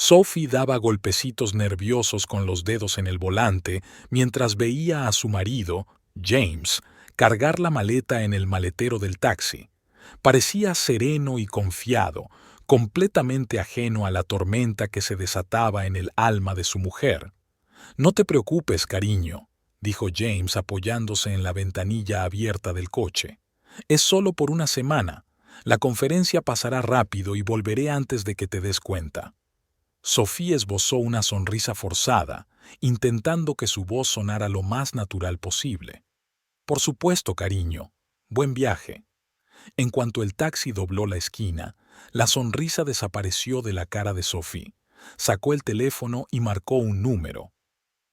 Sophie daba golpecitos nerviosos con los dedos en el volante mientras veía a su marido, James, cargar la maleta en el maletero del taxi. Parecía sereno y confiado, completamente ajeno a la tormenta que se desataba en el alma de su mujer. «No te preocupes, cariño», dijo James apoyándose en la ventanilla abierta del coche. «Es solo por una semana. La conferencia pasará rápido y volveré antes de que te des cuenta». Sophie esbozó una sonrisa forzada, intentando que su voz sonara lo más natural posible. «Por supuesto, cariño. Buen viaje». En cuanto el taxi dobló la esquina, la sonrisa desapareció de la cara de Sophie. Sacó el teléfono y marcó un número.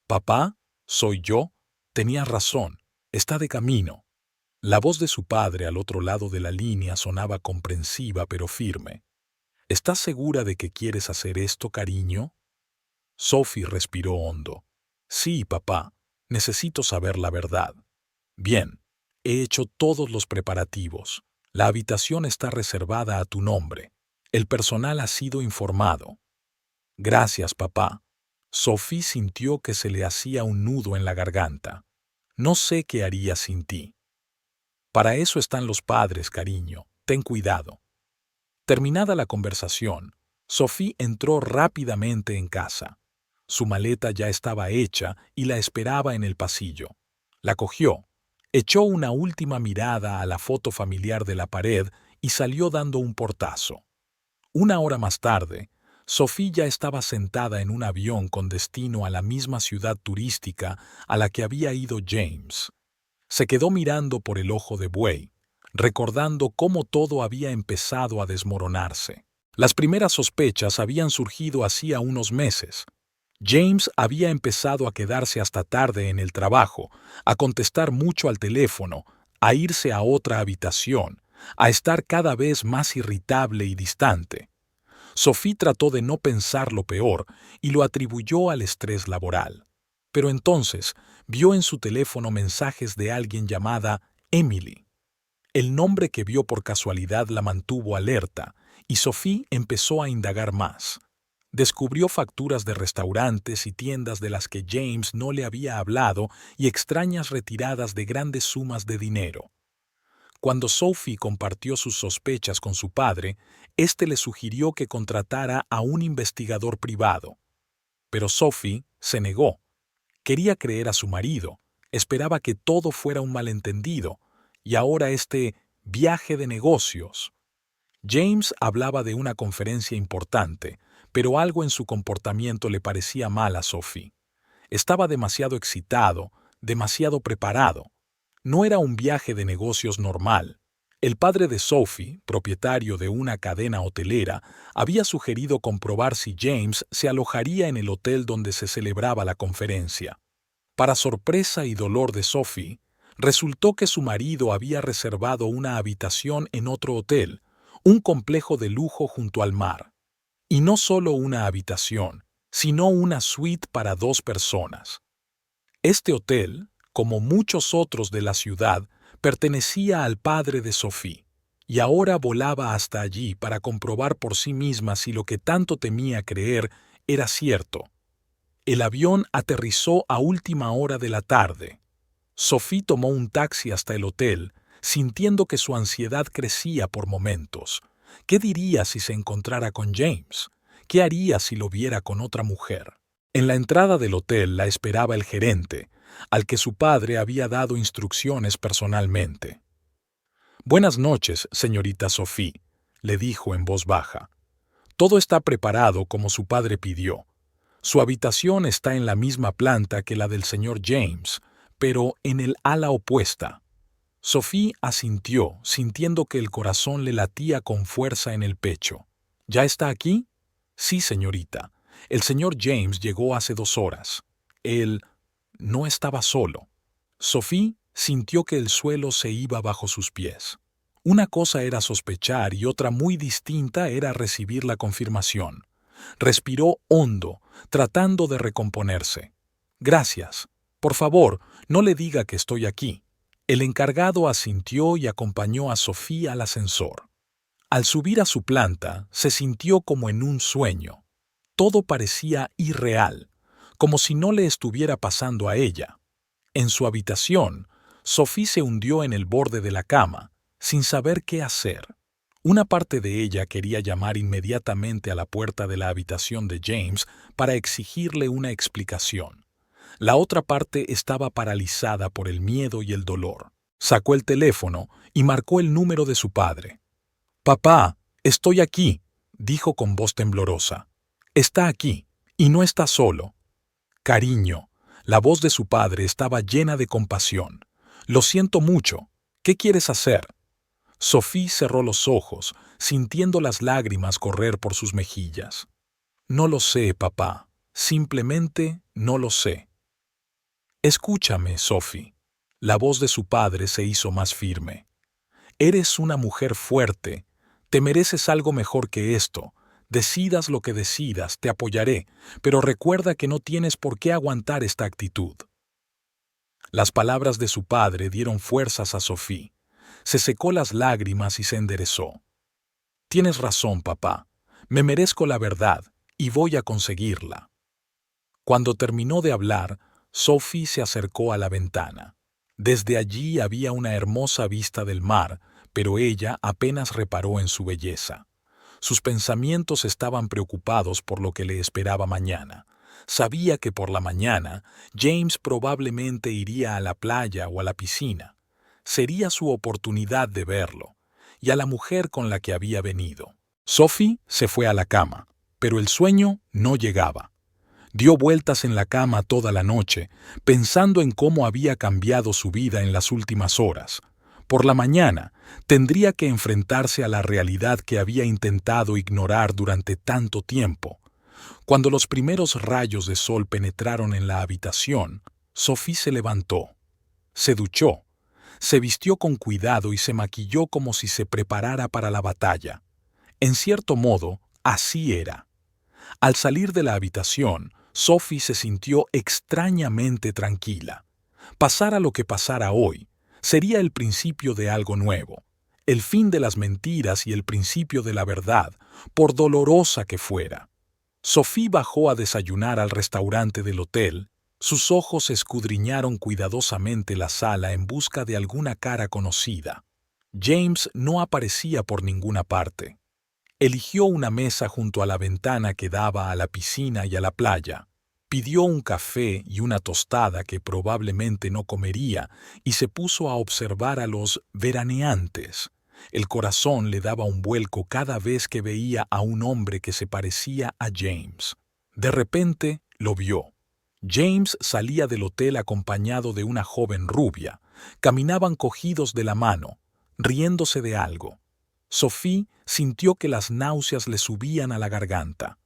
«Papá, soy yo. Tenías razón. Está de camino». La voz de su padre al otro lado de la línea sonaba comprensiva pero firme. «¿Estás segura de que quieres hacer esto, cariño?» Sophie respiró hondo. «Sí, papá. Necesito saber la verdad». «Bien. He hecho todos los preparativos. La habitación está reservada a tu nombre. El personal ha sido informado». «Gracias, papá». Sophie sintió que se le hacía un nudo en la garganta. «No sé qué haría sin ti». «Para eso están los padres, cariño. Ten cuidado». Terminada la conversación, Sophie entró rápidamente en casa. Su maleta ya estaba hecha y la esperaba en el pasillo. La cogió, echó una última mirada a la foto familiar de la pared y salió dando un portazo. Una hora más tarde, Sophie ya estaba sentada en un avión con destino a la misma ciudad turística a la que había ido James. Se quedó mirando por el ojo de buey, recordando cómo todo había empezado a desmoronarse. Las primeras sospechas habían surgido hacía unos meses. James había empezado a quedarse hasta tarde en el trabajo, a contestar mucho al teléfono, a irse a otra habitación, a estar cada vez más irritable y distante. Sophie trató de no pensar lo peor y lo atribuyó al estrés laboral. Pero entonces vio en su teléfono mensajes de alguien llamada Emily. El nombre que vio por casualidad la mantuvo alerta y Sophie empezó a indagar más. Descubrió facturas de restaurantes y tiendas de las que James no le había hablado y extrañas retiradas de grandes sumas de dinero. Cuando Sophie compartió sus sospechas con su padre, éste le sugirió que contratara a un investigador privado. Pero Sophie se negó. Quería creer a su marido, esperaba que todo fuera un malentendido, y ahora este viaje de negocios. James hablaba de una conferencia importante, pero algo en su comportamiento le parecía mal a Sophie. Estaba demasiado excitado, demasiado preparado. No era un viaje de negocios normal. El padre de Sophie, propietario de una cadena hotelera, había sugerido comprobar si James se alojaría en el hotel donde se celebraba la conferencia. Para sorpresa y dolor de Sophie, resultó que su marido había reservado una habitación en otro hotel, un complejo de lujo junto al mar. Y no solo una habitación, sino una suite para 2 personas. Este hotel, como muchos otros de la ciudad, pertenecía al padre de Sophie, y ahora volaba hasta allí para comprobar por sí misma si lo que tanto temía creer era cierto. El avión aterrizó a última hora de la tarde. Sophie tomó un taxi hasta el hotel, sintiendo que su ansiedad crecía por momentos. ¿Qué diría si se encontrara con James? ¿Qué haría si lo viera con otra mujer? En la entrada del hotel la esperaba el gerente, al que su padre había dado instrucciones personalmente. «Buenas noches, señorita Sophie», le dijo en voz baja. «Todo está preparado como su padre pidió. Su habitación está en la misma planta que la del señor James, pero en el ala opuesta». Sophie asintió, sintiendo que el corazón le latía con fuerza en el pecho. «¿Ya está aquí?» «Sí, señorita. El señor James llegó hace 2 horas. Él no estaba solo». Sophie sintió que el suelo se iba bajo sus pies. Una cosa era sospechar y otra muy distinta era recibir la confirmación. Respiró hondo, tratando de recomponerse. «Gracias. Por favor, no le diga que estoy aquí». El encargado asintió y acompañó a Sophie al ascensor. Al subir a su planta, se sintió como en un sueño. Todo parecía irreal, como si no le estuviera pasando a ella. En su habitación, Sophie se hundió en el borde de la cama, sin saber qué hacer. Una parte de ella quería llamar inmediatamente a la puerta de la habitación de James para exigirle una explicación. La otra parte estaba paralizada por el miedo y el dolor. Sacó el teléfono y marcó el número de su padre. «Papá, estoy aquí», dijo con voz temblorosa. «Está aquí, y no está solo». «Cariño». La voz de su padre estaba llena de compasión. «Lo siento mucho. ¿Qué quieres hacer?» Sophie cerró los ojos, sintiendo las lágrimas correr por sus mejillas. «No lo sé, papá. Simplemente no lo sé». «Escúchame, Sophie». La voz de su padre se hizo más firme. «Eres una mujer fuerte. Te mereces algo mejor que esto. Decidas lo que decidas, te apoyaré, pero recuerda que no tienes por qué aguantar esta actitud». Las palabras de su padre dieron fuerzas a Sophie. Se secó las lágrimas y se enderezó. «Tienes razón, papá. Me merezco la verdad y voy a conseguirla». Cuando terminó de hablar, Sophie se acercó a la ventana. Desde allí había una hermosa vista del mar, pero ella apenas reparó en su belleza. Sus pensamientos estaban preocupados por lo que le esperaba mañana. Sabía que por la mañana James probablemente iría a la playa o a la piscina. Sería su oportunidad de verlo, y a la mujer con la que había venido. Sophie se fue a la cama, pero el sueño no llegaba. Dio vueltas en la cama toda la noche, pensando en cómo había cambiado su vida en las últimas horas. Por la mañana, tendría que enfrentarse a la realidad que había intentado ignorar durante tanto tiempo. Cuando los primeros rayos de sol penetraron en la habitación, Sophie se levantó. Se duchó, se vistió con cuidado y se maquilló como si se preparara para la batalla. En cierto modo, así era. Al salir de la habitación, Sophie se sintió extrañamente tranquila. Pasara lo que pasara hoy, sería el principio de algo nuevo, el fin de las mentiras y el principio de la verdad, por dolorosa que fuera. Sophie bajó a desayunar al restaurante del hotel. Sus ojos escudriñaron cuidadosamente la sala en busca de alguna cara conocida. James no aparecía por ninguna parte. Eligió una mesa junto a la ventana que daba a la piscina y a la playa. Pidió un café y una tostada que probablemente no comería y se puso a observar a los veraneantes. El corazón le daba un vuelco cada vez que veía a un hombre que se parecía a James. De repente lo vio. James salía del hotel acompañado de una joven rubia. Caminaban cogidos de la mano, riéndose de algo. Sophie sintió que las náuseas le subían a la garganta.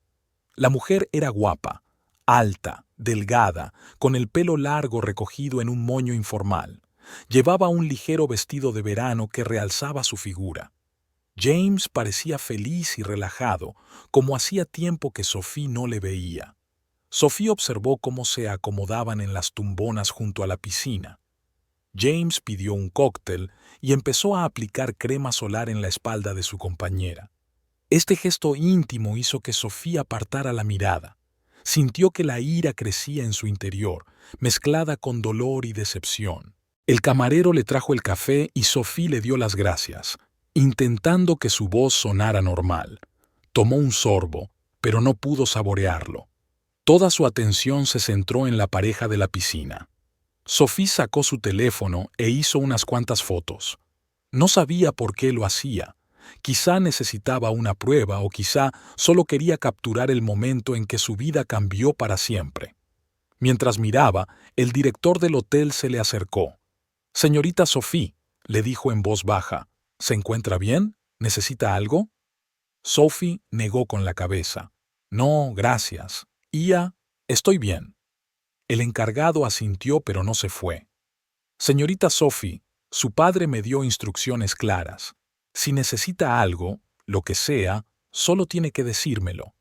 La mujer era guapa, alta, delgada, con el pelo largo recogido en un moño informal. Llevaba un ligero vestido de verano que realzaba su figura. James parecía feliz y relajado, como hacía tiempo que Sophie no le veía. Sophie observó cómo se acomodaban en las tumbonas junto a la piscina. James pidió un cóctel y empezó a aplicar crema solar en la espalda de su compañera. Este gesto íntimo hizo que Sophie apartara la mirada. Sintió que la ira crecía en su interior, mezclada con dolor y decepción. El camarero le trajo el café y Sophie le dio las gracias, intentando que su voz sonara normal. Tomó un sorbo, pero no pudo saborearlo. Toda su atención se centró en la pareja de la piscina. Sophie sacó su teléfono e hizo unas cuantas fotos. No sabía por qué lo hacía. Quizá necesitaba una prueba o quizá solo quería capturar el momento en que su vida cambió para siempre. Mientras miraba, el director del hotel se le acercó. «Señorita Sophie», le dijo en voz baja, «¿se encuentra bien? ¿Necesita algo?» Sophie negó con la cabeza. «No, gracias. Estoy bien». El encargado asintió pero no se fue. «Señorita Sophie, su padre me dio instrucciones claras. Si necesita algo, lo que sea, solo tiene que decírmelo».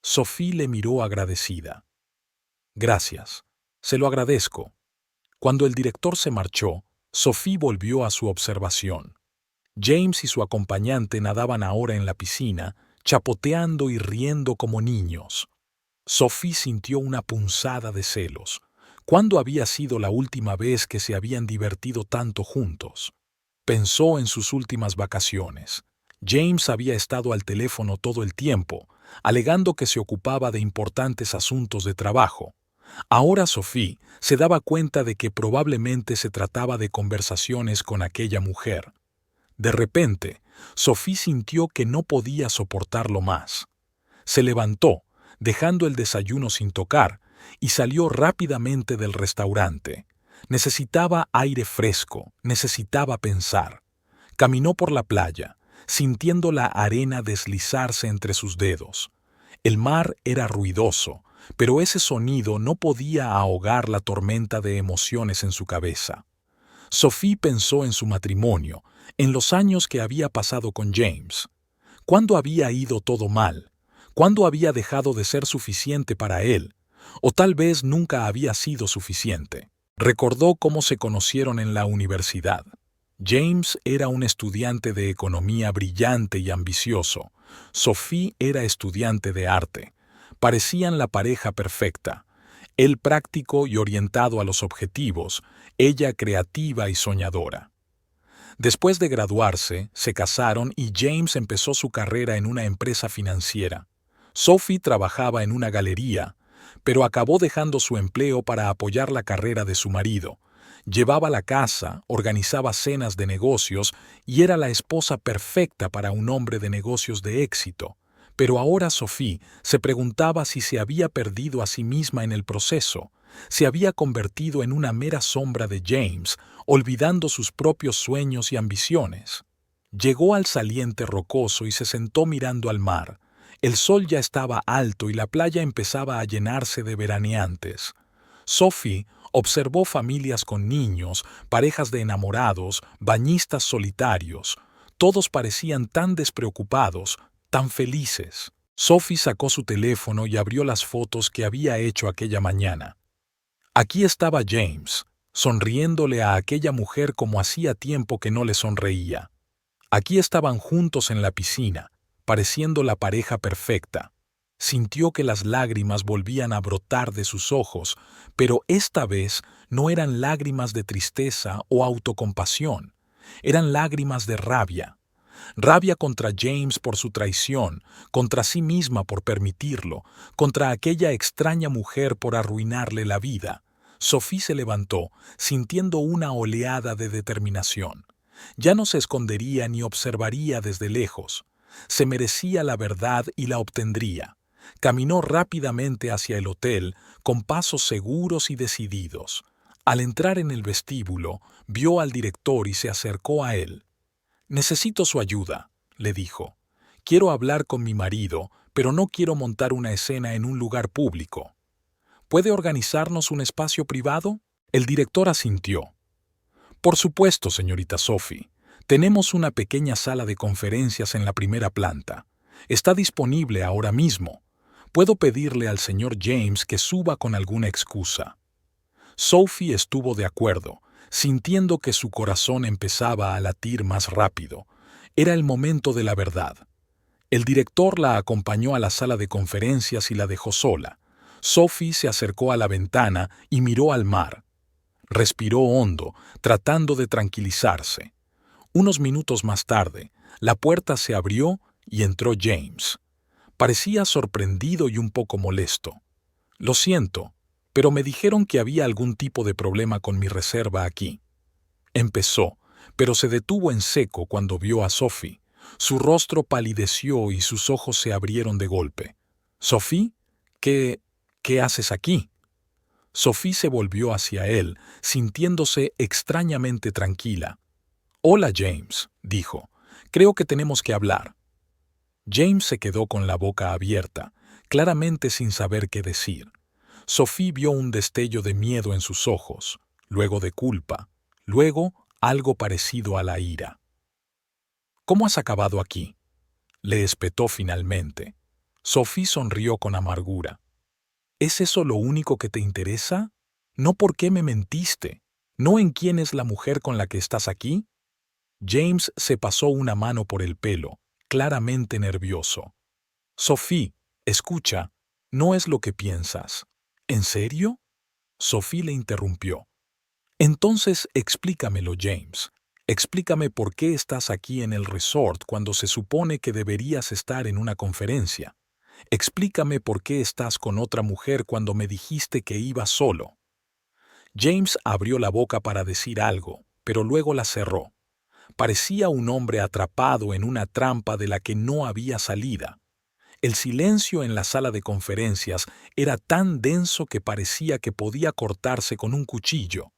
Sophie le miró agradecida. «Gracias. Se lo agradezco». Cuando el director se marchó, Sophie volvió a su observación. James y su acompañante nadaban ahora en la piscina, chapoteando y riendo como niños. Sophie sintió una punzada de celos. ¿Cuándo había sido la última vez que se habían divertido tanto juntos? Pensó en sus últimas vacaciones. James había estado al teléfono todo el tiempo, alegando que se ocupaba de importantes asuntos de trabajo. Ahora Sophie se daba cuenta de que probablemente se trataba de conversaciones con aquella mujer. De repente, Sophie sintió que no podía soportarlo más. Se levantó, dejando el desayuno sin tocar, y salió rápidamente del restaurante. Necesitaba aire fresco, necesitaba pensar. Caminó por la playa, sintiendo la arena deslizarse entre sus dedos. El mar era ruidoso, pero ese sonido no podía ahogar la tormenta de emociones en su cabeza. Sophie pensó en su matrimonio, en los años que había pasado con James. ¿Cuándo había ido todo mal? ¿Cuándo había dejado de ser suficiente para él? O tal vez nunca había sido suficiente. Recordó cómo se conocieron en la universidad. James era un estudiante de economía brillante y ambicioso. Sophie era estudiante de arte. Parecían la pareja perfecta. Él práctico y orientado a los objetivos, ella creativa y soñadora. Después de graduarse, se casaron y James empezó su carrera en una empresa financiera. Sophie trabajaba en una galería, pero acabó dejando su empleo para apoyar la carrera de su marido. Llevaba la casa, organizaba cenas de negocios y era la esposa perfecta para un hombre de negocios de éxito. Pero ahora Sophie se preguntaba si se había perdido a sí misma en el proceso. Se había convertido en una mera sombra de James, olvidando sus propios sueños y ambiciones. Llegó al saliente rocoso y se sentó mirando al mar. El sol ya estaba alto y la playa empezaba a llenarse de veraneantes. Sophie observó familias con niños, parejas de enamorados, bañistas solitarios. Todos parecían tan despreocupados, tan felices. Sophie sacó su teléfono y abrió las fotos que había hecho aquella mañana. Aquí estaba James, sonriéndole a aquella mujer como hacía tiempo que no le sonreía. Aquí estaban juntos en la piscina, pareciendo la pareja perfecta. Sintió que las lágrimas volvían a brotar de sus ojos, pero esta vez no eran lágrimas de tristeza o autocompasión, eran lágrimas de rabia. Rabia contra James por su traición, contra sí misma por permitirlo, contra aquella extraña mujer por arruinarle la vida. Sophie se levantó, sintiendo una oleada de determinación. Ya no se escondería ni observaría desde lejos. Se merecía la verdad y la obtendría. Caminó rápidamente hacia el hotel, con pasos seguros y decididos. Al entrar en el vestíbulo, vio al director y se acercó a él. «Necesito su ayuda», le dijo. «Quiero hablar con mi marido, pero no quiero montar una escena en un lugar público. ¿Puede organizarnos un espacio privado?» El director asintió. «Por supuesto, señorita Sophie. Tenemos una pequeña sala de conferencias en la primera planta. Está disponible ahora mismo. Puedo pedirle al señor James que suba con alguna excusa». Sophie estuvo de acuerdo, sintiendo que su corazón empezaba a latir más rápido. Era el momento de la verdad. El director la acompañó a la sala de conferencias y la dejó sola. Sophie se acercó a la ventana y miró al mar. Respiró hondo, tratando de tranquilizarse. Unos minutos más tarde, la puerta se abrió y entró James. Parecía sorprendido y un poco molesto. «Lo siento, pero me dijeron que había algún tipo de problema con mi reserva aquí». Empezó, pero se detuvo en seco cuando vio a Sophie. Su rostro palideció y sus ojos se abrieron de golpe. «¿Sophie? ¿Qué haces aquí?» Sophie se volvió hacia él, sintiéndose extrañamente tranquila. «Hola, James», dijo. «Creo que tenemos que hablar». James se quedó con la boca abierta, claramente sin saber qué decir. Sophie vio un destello de miedo en sus ojos, luego de culpa, luego algo parecido a la ira. «¿Cómo has acabado aquí?», le espetó finalmente. Sophie sonrió con amargura. «¿Es eso lo único que te interesa? ¿No por qué me mentiste? ¿No en quién es la mujer con la que estás aquí?» James se pasó una mano por el pelo, claramente nervioso. «Sophie, escucha, No es lo que piensas. ¿En serio? Sophie le interrumpió. Entonces explícamelo, James. Explícame por qué estás aquí en el resort cuando se supone que deberías estar en una conferencia. Explícame por qué estás con otra mujer cuando me dijiste que ibas solo. James abrió la boca para decir algo, pero luego la cerró. Parecía un hombre atrapado en una trampa de la que no había salida. El silencio en la sala de conferencias era tan denso que parecía que podía cortarse con un cuchillo.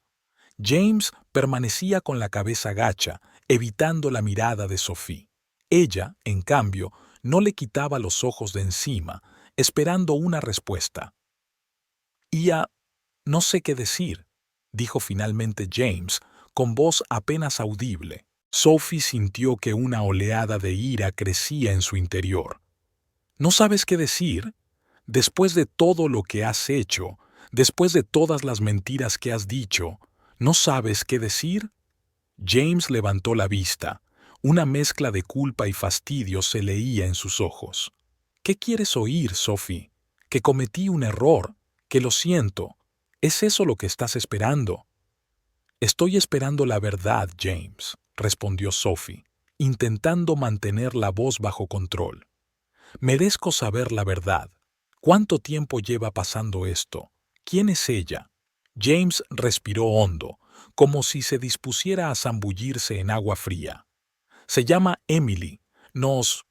James permanecía con la cabeza gacha, evitando la mirada de Sophie. Ella, en cambio, no le quitaba los ojos de encima, esperando una respuesta. No sé qué decir, dijo finalmente James, con voz apenas audible. Sophie sintió que una oleada de ira crecía en su interior. ¿No sabes qué decir? Después de todo lo que has hecho, después de todas las mentiras que has dicho, ¿no sabes qué decir? James levantó la vista. Una mezcla de culpa y fastidio se leía en sus ojos. ¿Qué quieres oír, Sophie? Que cometí un error, que lo siento. ¿Es eso lo que estás esperando? Estoy esperando la verdad, James, respondió Sophie, intentando mantener la voz bajo control. Merezco saber la verdad. ¿Cuánto tiempo lleva pasando esto? ¿Quién es ella? James respiró hondo, como si se dispusiera a zambullirse en agua fría. Se llama Emily. Nos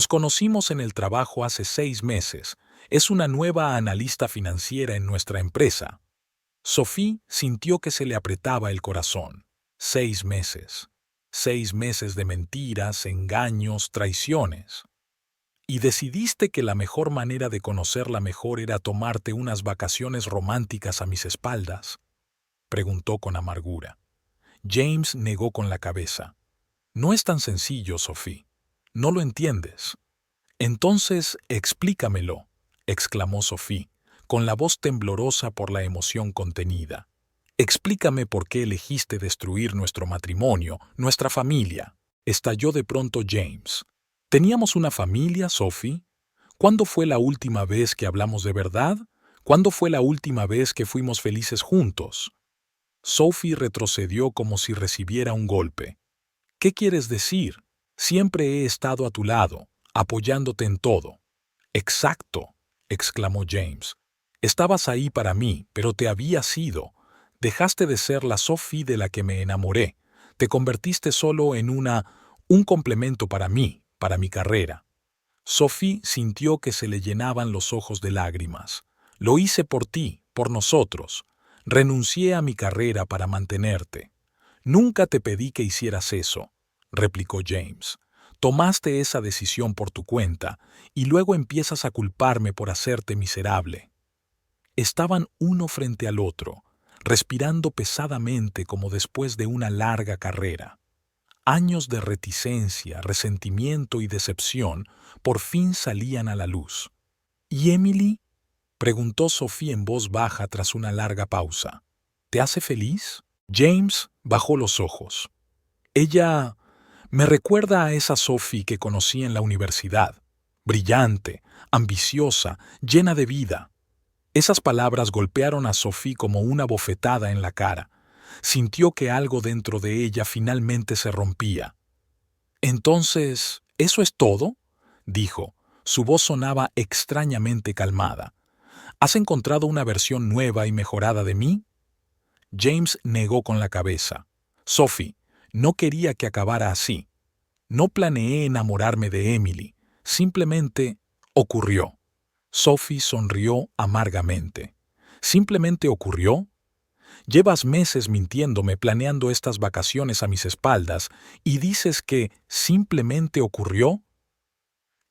conocimos en el trabajo hace 6 meses. Es una nueva analista financiera en nuestra empresa. Sophie sintió que se le apretaba el corazón. 6 meses. 6 meses de mentiras, engaños, traiciones. ¿Y decidiste que la mejor manera de conocerla mejor era tomarte unas vacaciones románticas a mis espaldas? Preguntó con amargura. James negó con la cabeza. No es tan sencillo, Sophie. No lo entiendes. Entonces, explícamelo, exclamó Sophie, con la voz temblorosa por la emoción contenida. Explícame por qué elegiste destruir nuestro matrimonio, nuestra familia. Estalló de pronto James. ¿Teníamos una familia, Sophie? ¿Cuándo fue la última vez que hablamos de verdad? ¿Cuándo fue la última vez que fuimos felices juntos? Sophie retrocedió como si recibiera un golpe. ¿Qué quieres decir? Siempre he estado a tu lado, apoyándote en todo. Exacto, exclamó James. Estabas ahí para mí, pero te habías ido. Dejaste de ser la Sophie de la que me enamoré. Te convertiste solo en un complemento para mí, para mi carrera. Sophie sintió que se le llenaban los ojos de lágrimas. Lo hice por ti, por nosotros. Renuncié a mi carrera para mantenerte. Nunca te pedí que hicieras eso, replicó James. Tomaste esa decisión por tu cuenta y luego empiezas a culparme por hacerte miserable. Estaban uno frente al otro, respirando pesadamente como después de una larga carrera. Años de reticencia, resentimiento y decepción por fin salían a la luz. ¿Y Emily? Preguntó Sophie en voz baja tras una larga pausa. ¿Te hace feliz? James bajó los ojos. Ella me recuerda a esa Sophie que conocí en la universidad. Brillante, ambiciosa, llena de vida. Esas palabras golpearon a Sophie como una bofetada en la cara. Sintió que algo dentro de ella finalmente se rompía. «Entonces, ¿eso es todo?», dijo. Su voz sonaba extrañamente calmada. «¿Has encontrado una versión nueva y mejorada de mí?». James negó con la cabeza. «Sophie, no quería que acabara así. No planeé enamorarme de Emily. Simplemente ocurrió». Sophie sonrió amargamente. «¿Simplemente ocurrió? Llevas meses mintiéndome planeando estas vacaciones a mis espaldas y dices que simplemente ocurrió».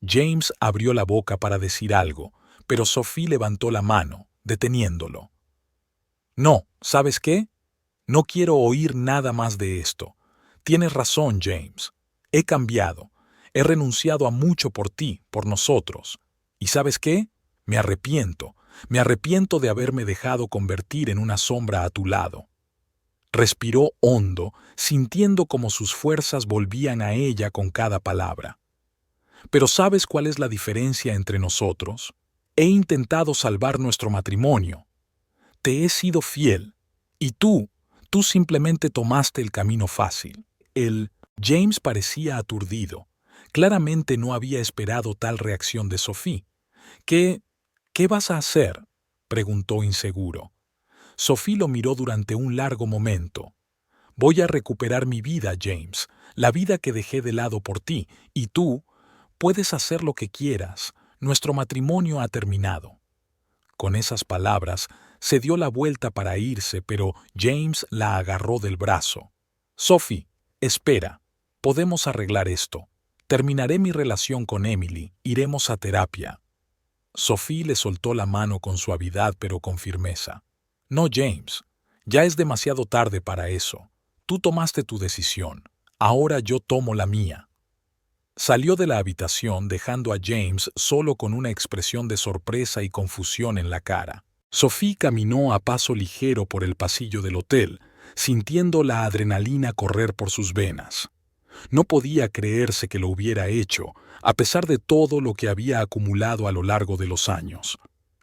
James abrió la boca para decir algo, pero Sophie levantó la mano, deteniéndolo. «No, ¿sabes qué? No quiero oír nada más de esto. Tienes razón, James. He cambiado. He renunciado a mucho por ti, por nosotros. ¿Y sabes qué? Me arrepiento. Me arrepiento de haberme dejado convertir en una sombra a tu lado». Respiró hondo, sintiendo como sus fuerzas volvían a ella con cada palabra. «Pero ¿sabes cuál es la diferencia entre nosotros? He intentado salvar nuestro matrimonio. Te he sido fiel. Y tú simplemente tomaste el camino fácil. James parecía aturdido. Claramente no había esperado tal reacción de Sophie. ¿Qué vas a hacer?, preguntó inseguro. Sophie lo miró durante un largo momento. Voy a recuperar mi vida, James, la vida que dejé de lado por ti, y tú puedes hacer lo que quieras. Nuestro matrimonio ha terminado. Con esas palabras, se dio la vuelta para irse, pero James la agarró del brazo. Sophie, espera. Podemos arreglar esto. Terminaré mi relación con Emily. Iremos a terapia. Sophie le soltó la mano con suavidad pero con firmeza. No, James. Ya es demasiado tarde para eso. Tú tomaste tu decisión. Ahora yo tomo la mía. Salió de la habitación dejando a James solo con una expresión de sorpresa y confusión en la cara. Sophie caminó a paso ligero por el pasillo del hotel, sintiendo la adrenalina correr por sus venas. No podía creerse que lo hubiera hecho, a pesar de todo lo que había acumulado a lo largo de los años.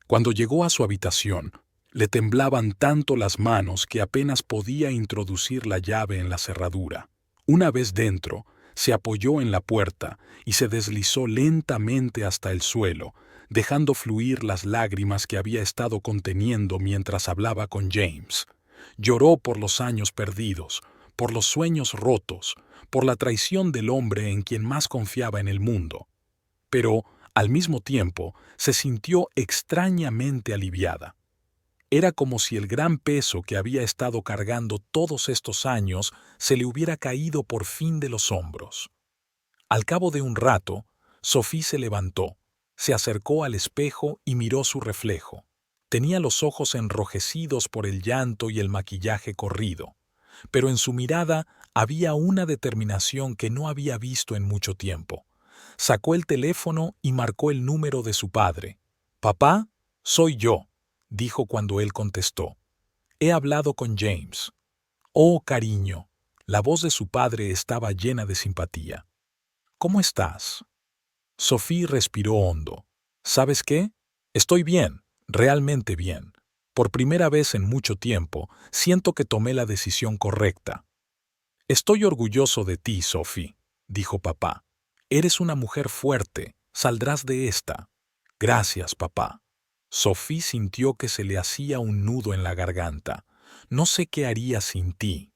Cuando llegó a su habitación, le temblaban tanto las manos que apenas podía introducir la llave en la cerradura. Una vez dentro, se apoyó en la puerta y se deslizó lentamente hasta el suelo, dejando fluir las lágrimas que había estado conteniendo mientras hablaba con James. Lloró por los años perdidos, por los sueños rotos, por la traición del hombre en quien más confiaba en el mundo. Pero, al mismo tiempo, se sintió extrañamente aliviada. Era como si el gran peso que había estado cargando todos estos años se le hubiera caído por fin de los hombros. Al cabo de un rato, Sophie se levantó, se acercó al espejo y miró su reflejo. Tenía los ojos enrojecidos por el llanto y el maquillaje corrido, pero en su mirada había una determinación que no había visto en mucho tiempo. Sacó el teléfono y marcó el número de su padre. «Papá, soy yo», dijo cuando él contestó. «He hablado con James». «Oh, cariño». La voz de su padre estaba llena de simpatía. «¿Cómo estás?» Sophie respiró hondo. «¿Sabes qué? Estoy bien, realmente bien. Por primera vez en mucho tiempo, siento que tomé la decisión correcta». «Estoy orgulloso de ti, Sophie», dijo papá. «Eres una mujer fuerte, saldrás de esta». «Gracias, papá». Sophie sintió que se le hacía un nudo en la garganta. «No sé qué haría sin ti».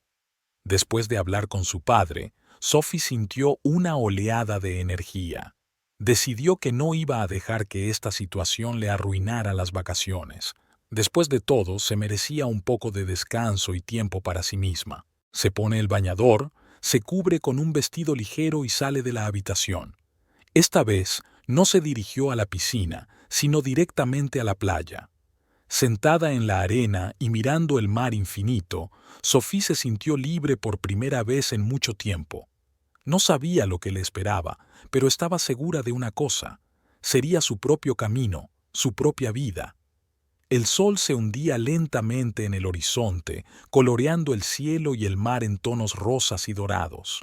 Después de hablar con su padre, Sophie sintió una oleada de energía. Decidió que no iba a dejar que esta situación le arruinara las vacaciones. Después de todo, se merecía un poco de descanso y tiempo para sí misma. Se pone el bañador, se cubre con un vestido ligero y sale de la habitación. Esta vez no se dirigió a la piscina, sino directamente a la playa. Sentada en la arena y mirando el mar infinito, Sophie se sintió libre por primera vez en mucho tiempo. No sabía lo que le esperaba, pero estaba segura de una cosa: sería su propio camino, su propia vida. El sol se hundía lentamente en el horizonte, coloreando el cielo y el mar en tonos rosas y dorados.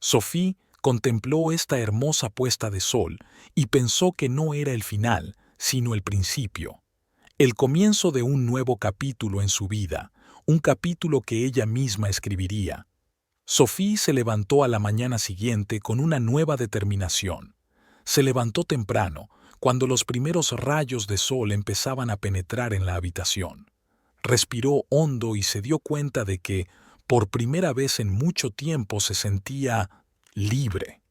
Sophie contempló esta hermosa puesta de sol y pensó que no era el final, sino el principio. El comienzo de un nuevo capítulo en su vida, un capítulo que ella misma escribiría. Sophie se levantó a la mañana siguiente con una nueva determinación. Se levantó temprano, cuando los primeros rayos de sol empezaban a penetrar en la habitación. Respiró hondo y se dio cuenta de que, por primera vez en mucho tiempo, se sentía libre.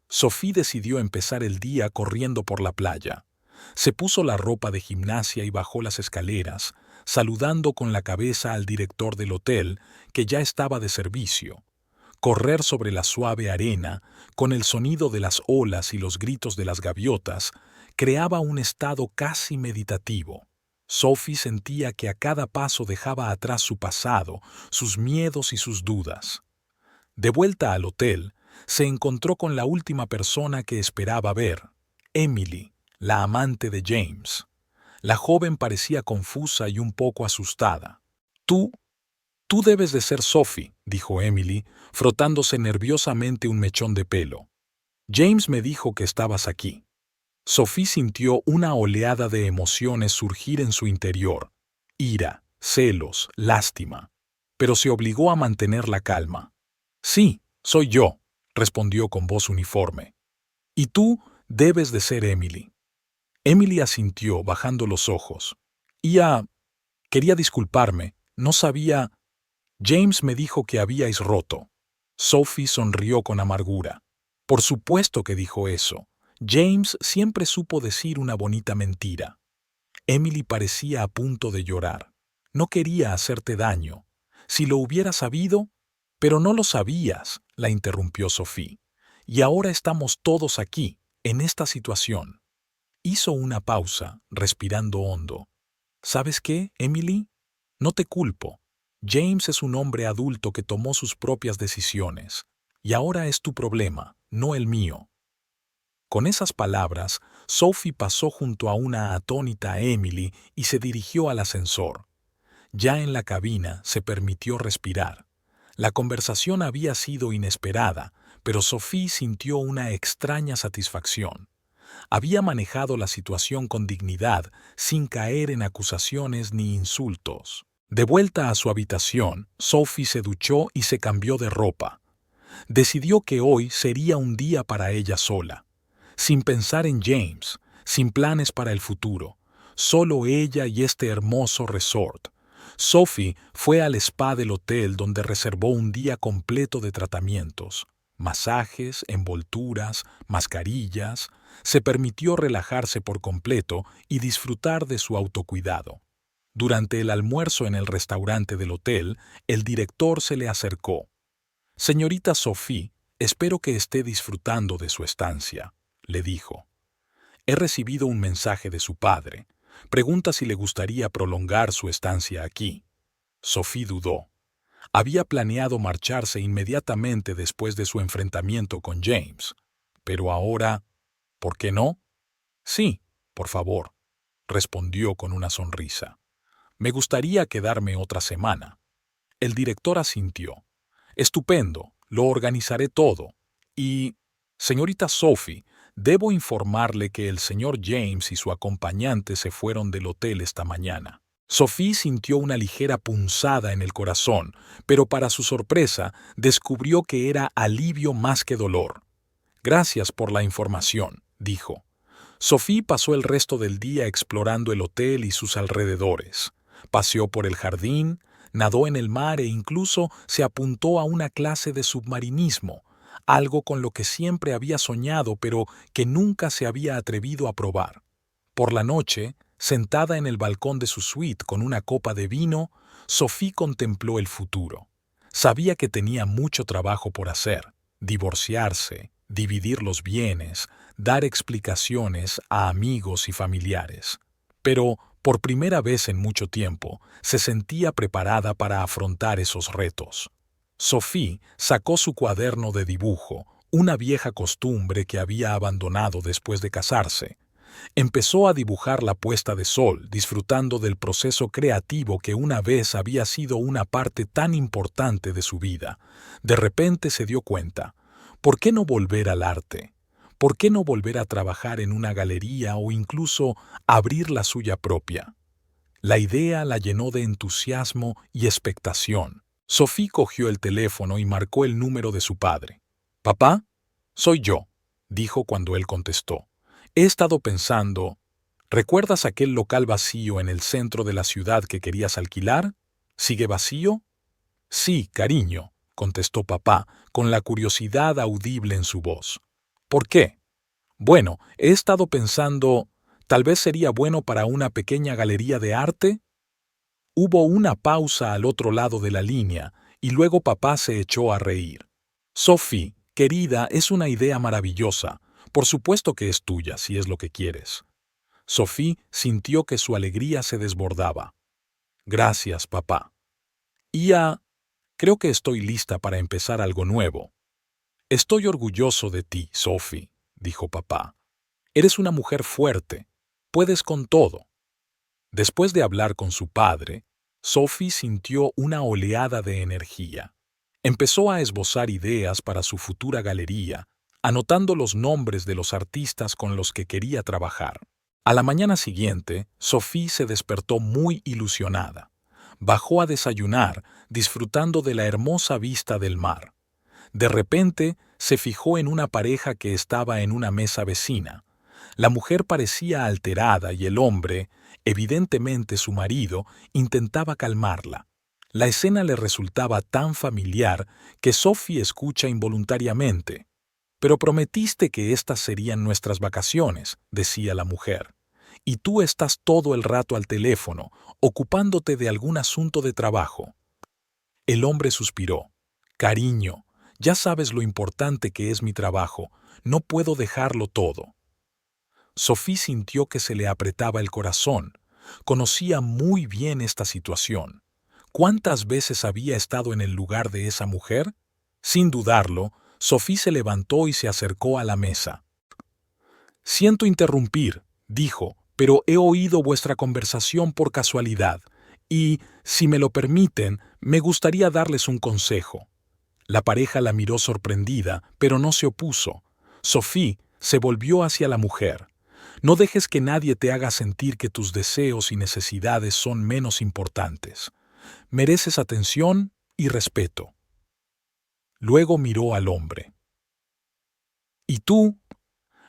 Sophie decidió empezar el día corriendo por la playa. Se puso la ropa de gimnasia y bajó las escaleras, saludando con la cabeza al director del hotel, que ya estaba de servicio. Correr sobre la suave arena, con el sonido de las olas y los gritos de las gaviotas, creaba un estado casi meditativo. Sophie sentía que a cada paso dejaba atrás su pasado, sus miedos y sus dudas. De vuelta al hotel, se encontró con la última persona que esperaba ver, Emily, la amante de James. La joven parecía confusa y un poco asustada. Tú debes de ser Sophie», dijo Emily, frotándose nerviosamente un mechón de pelo. «James me dijo que estabas aquí». Sophie sintió una oleada de emociones surgir en su interior: ira, celos, lástima. Pero se obligó a mantener la calma. Sí, soy yo, respondió con voz uniforme. Y tú debes de ser Emily. Emily asintió, bajando los ojos. Quería disculparme, no sabía. James me dijo que habíais roto. Sophie sonrió con amargura. Por supuesto que dijo eso. James siempre supo decir una bonita mentira. Emily parecía a punto de llorar. No quería hacerte daño. Si lo hubiera sabido... Pero no lo sabías, la interrumpió Sophie. Y ahora estamos todos aquí, en esta situación. Hizo una pausa, respirando hondo. ¿Sabes qué, Emily? No te culpo. James es un hombre adulto que tomó sus propias decisiones. Y ahora es tu problema, no el mío. Con esas palabras, Sophie pasó junto a una atónita Emily y se dirigió al ascensor. Ya en la cabina se permitió respirar. La conversación había sido inesperada, pero Sophie sintió una extraña satisfacción. Había manejado la situación con dignidad, sin caer en acusaciones ni insultos. De vuelta a su habitación, Sophie se duchó y se cambió de ropa. Decidió que hoy sería un día para ella sola. Sin pensar en James, sin planes para el futuro, solo ella y este hermoso resort. Sophie fue al spa del hotel donde reservó un día completo de tratamientos, masajes, envolturas, mascarillas. Se permitió relajarse por completo y disfrutar de su autocuidado. Durante el almuerzo en el restaurante del hotel, el director se le acercó. «Señorita Sophie, espero que esté disfrutando de su estancia», le dijo. «He recibido un mensaje de su padre. Pregunta si le gustaría prolongar su estancia aquí». Sophie dudó. Había planeado marcharse inmediatamente después de su enfrentamiento con James. Pero ahora, ¿por qué no? «Sí, por favor», respondió con una sonrisa. «Me gustaría quedarme otra semana». El director asintió. «Estupendo, lo organizaré todo. Y, señorita Sophie, debo informarle que el señor James y su acompañante se fueron del hotel esta mañana». Sophie sintió una ligera punzada en el corazón, pero para su sorpresa descubrió que era alivio más que dolor. «Gracias por la información», dijo. Sophie pasó el resto del día explorando el hotel y sus alrededores. Paseó por el jardín, nadó en el mar e incluso se apuntó a una clase de submarinismo, algo con lo que siempre había soñado pero que nunca se había atrevido a probar. Por la noche, sentada en el balcón de su suite con una copa de vino, Sophie contempló el futuro. Sabía que tenía mucho trabajo por hacer: divorciarse, dividir los bienes, dar explicaciones a amigos y familiares. Pero, por primera vez en mucho tiempo, se sentía preparada para afrontar esos retos. Sophie sacó su cuaderno de dibujo, una vieja costumbre que había abandonado después de casarse. Empezó a dibujar la puesta de sol, disfrutando del proceso creativo que una vez había sido una parte tan importante de su vida. De repente se dio cuenta: ¿por qué no volver al arte? ¿Por qué no volver a trabajar en una galería o incluso abrir la suya propia? La idea la llenó de entusiasmo y expectación. Sophie cogió el teléfono y marcó el número de su padre. «Papá, soy yo», dijo cuando él contestó. «He estado pensando, ¿recuerdas aquel local vacío en el centro de la ciudad que querías alquilar? ¿Sigue vacío?» «Sí, cariño», contestó papá, con la curiosidad audible en su voz. «¿Por qué?» «Bueno, he estado pensando, ¿tal vez sería bueno para una pequeña galería de arte?» Hubo una pausa al otro lado de la línea y luego papá se echó a reír. «Sophie, querida, es una idea maravillosa. Por supuesto que es tuya, si es lo que quieres». Sophie sintió que su alegría se desbordaba. «Gracias, papá». Creo que estoy lista para empezar algo nuevo». «Estoy orgulloso de ti, Sophie», dijo papá. «Eres una mujer fuerte. Puedes con todo». Después de hablar con su padre, Sophie sintió una oleada de energía. Empezó a esbozar ideas para su futura galería, anotando los nombres de los artistas con los que quería trabajar. A la mañana siguiente, Sophie se despertó muy ilusionada. Bajó a desayunar, disfrutando de la hermosa vista del mar. De repente, se fijó en una pareja que estaba en una mesa vecina. La mujer parecía alterada y el hombre, evidentemente su marido, intentaba calmarla. La escena le resultaba tan familiar que Sophie escucha involuntariamente. «Pero prometiste que estas serían nuestras vacaciones», decía la mujer. «Y tú estás todo el rato al teléfono, ocupándote de algún asunto de trabajo». El hombre suspiró. «Cariño, ya sabes lo importante que es mi trabajo. No puedo dejarlo todo». Sophie sintió que se le apretaba el corazón. Conocía muy bien esta situación. ¿Cuántas veces había estado en el lugar de esa mujer? Sin dudarlo, Sophie se levantó y se acercó a la mesa. «Siento interrumpir», dijo, «pero he oído vuestra conversación por casualidad, y, si me lo permiten, me gustaría darles un consejo». La pareja la miró sorprendida, pero no se opuso. Sophie se volvió hacia la mujer. «No dejes que nadie te haga sentir que tus deseos y necesidades son menos importantes. Mereces atención y respeto». Luego miró al hombre. «¿Y tú?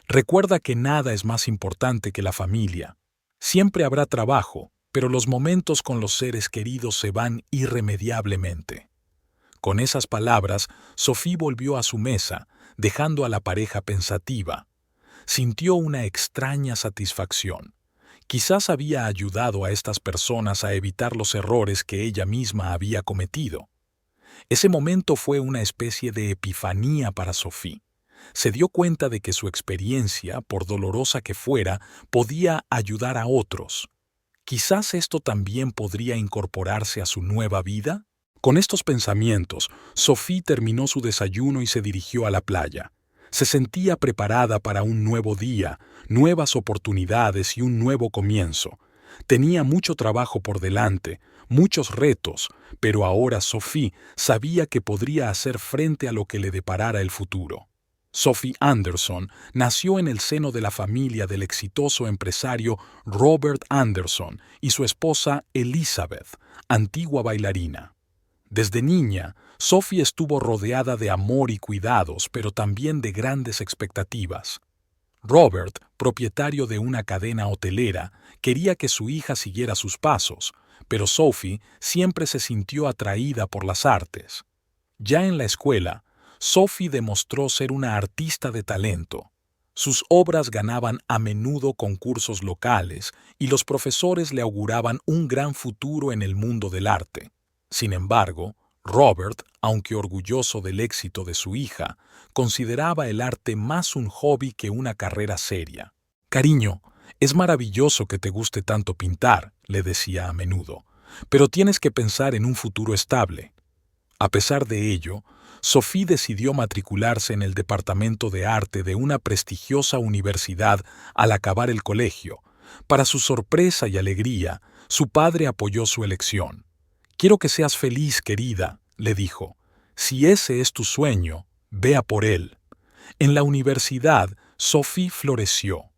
Recuerda que nada es más importante que la familia. Siempre habrá trabajo, pero los momentos con los seres queridos se van irremediablemente». Con esas palabras, Sophie volvió a su mesa, dejando a la pareja pensativa. Sintió una extraña satisfacción. Quizás había ayudado a estas personas a evitar los errores que ella misma había cometido. Ese momento fue una especie de epifanía para Sophie. Se dio cuenta de que su experiencia, por dolorosa que fuera, podía ayudar a otros. ¿Quizás esto también podría incorporarse a su nueva vida? Con estos pensamientos, Sophie terminó su desayuno y se dirigió a la playa. Se sentía preparada para un nuevo día, nuevas oportunidades y un nuevo comienzo. Tenía mucho trabajo por delante, muchos retos, pero ahora Sophie sabía que podría hacer frente a lo que le deparara el futuro. Sophie Anderson nació en el seno de la familia del exitoso empresario Robert Anderson y su esposa Elizabeth, antigua bailarina. Desde niña, Sophie estuvo rodeada de amor y cuidados, pero también de grandes expectativas. Robert, propietario de una cadena hotelera, quería que su hija siguiera sus pasos, pero Sophie siempre se sintió atraída por las artes. Ya en la escuela, Sophie demostró ser una artista de talento. Sus obras ganaban a menudo concursos locales y los profesores le auguraban un gran futuro en el mundo del arte. Sin embargo, Robert, aunque orgulloso del éxito de su hija, consideraba el arte más un hobby que una carrera seria. «Cariño, es maravilloso que te guste tanto pintar», le decía a menudo, «pero tienes que pensar en un futuro estable». A pesar de ello, Sophie decidió matricularse en el departamento de arte de una prestigiosa universidad al acabar el colegio. Para su sorpresa y alegría, su padre apoyó su elección. «Quiero que seas feliz, querida», le dijo. «Si ese es tu sueño, ve a por él». En la universidad, Sophie floreció.